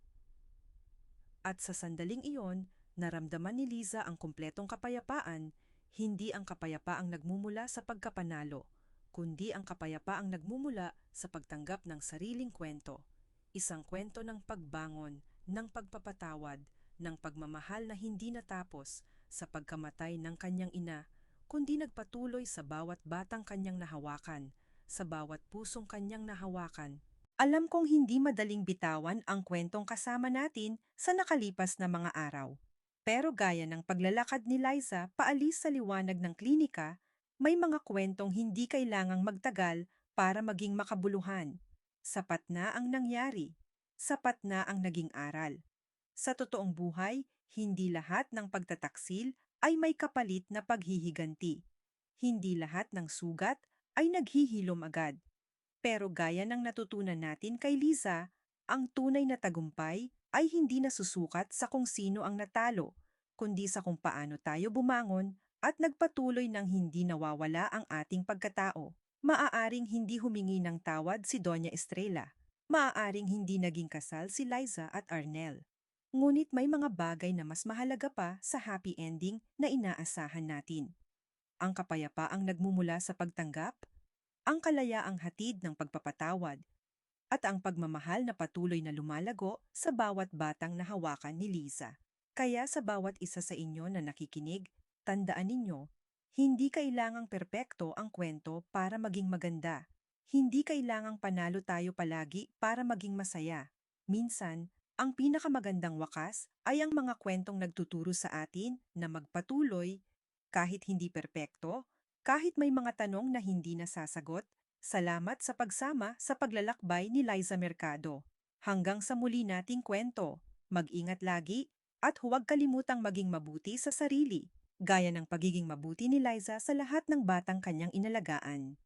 At sa sandaling iyon, naramdaman ni Liza ang kumpletong kapayapaan, hindi ang kapayapaang nagmumula sa pagkapanalo, kundi ang kapayapaang nagmumula sa pagtanggap ng sariling kwento. Isang kwento ng pagbangon, ng pagpapatawad, ng pagmamahal na hindi natapos sa pagkamatay ng kanyang ina, kundi nagpatuloy sa bawat batang kanyang nahawakan, sa bawat pusong kanyang nahawakan. Alam kong hindi madaling bitawan ang kwentong kasama natin sa nakalipas na mga araw. Pero gaya ng paglalakad ni Liza paalis sa liwanag ng klinika, may mga kwentong hindi kailangang magtagal para maging makabuluhan. Sapat na ang nangyari. Sapat na ang naging aral. Sa totoong buhay, hindi lahat ng pagtataksil ay may kapalit na paghihiganti. Hindi lahat ng sugat ay naghihilom agad. Pero gaya ng natutunan natin kay Liza, ang tunay na tagumpay ay hindi nasusukat sa kung sino ang natalo, kundi sa kung paano tayo bumangon at nagpatuloy ng hindi nawawala ang ating pagkatao. Maaaring hindi humingi ng tawad si Doña Estrella. Maaaring hindi naging kasal si Liza at Arnel. Ngunit may mga bagay na mas mahalaga pa sa happy ending na inaasahan natin. Ang kapayapaang nagmumula sa pagtanggap, ang kalayaang hatid ng pagpapatawad, at ang pagmamahal na patuloy na lumalago sa bawat batang nahawakan ni Liza. Kaya sa bawat isa sa inyo na nakikinig, tandaan ninyo, hindi kailangang perpekto ang kwento para maging maganda. Hindi kailangang panalo tayo palagi para maging masaya. Minsan, ang pinakamagandang wakas ay ang mga kwentong nagtuturo sa atin na magpatuloy kahit hindi perpekto, kahit may mga tanong na hindi nasasagot. Salamat sa pagsama sa paglalakbay ni Liza Mercado. Hanggang sa muli nating kwento, mag-ingat lagi at huwag kalimutang maging mabuti sa sarili, gaya ng pagiging mabuti ni Liza sa lahat ng batang kanyang inalagaan.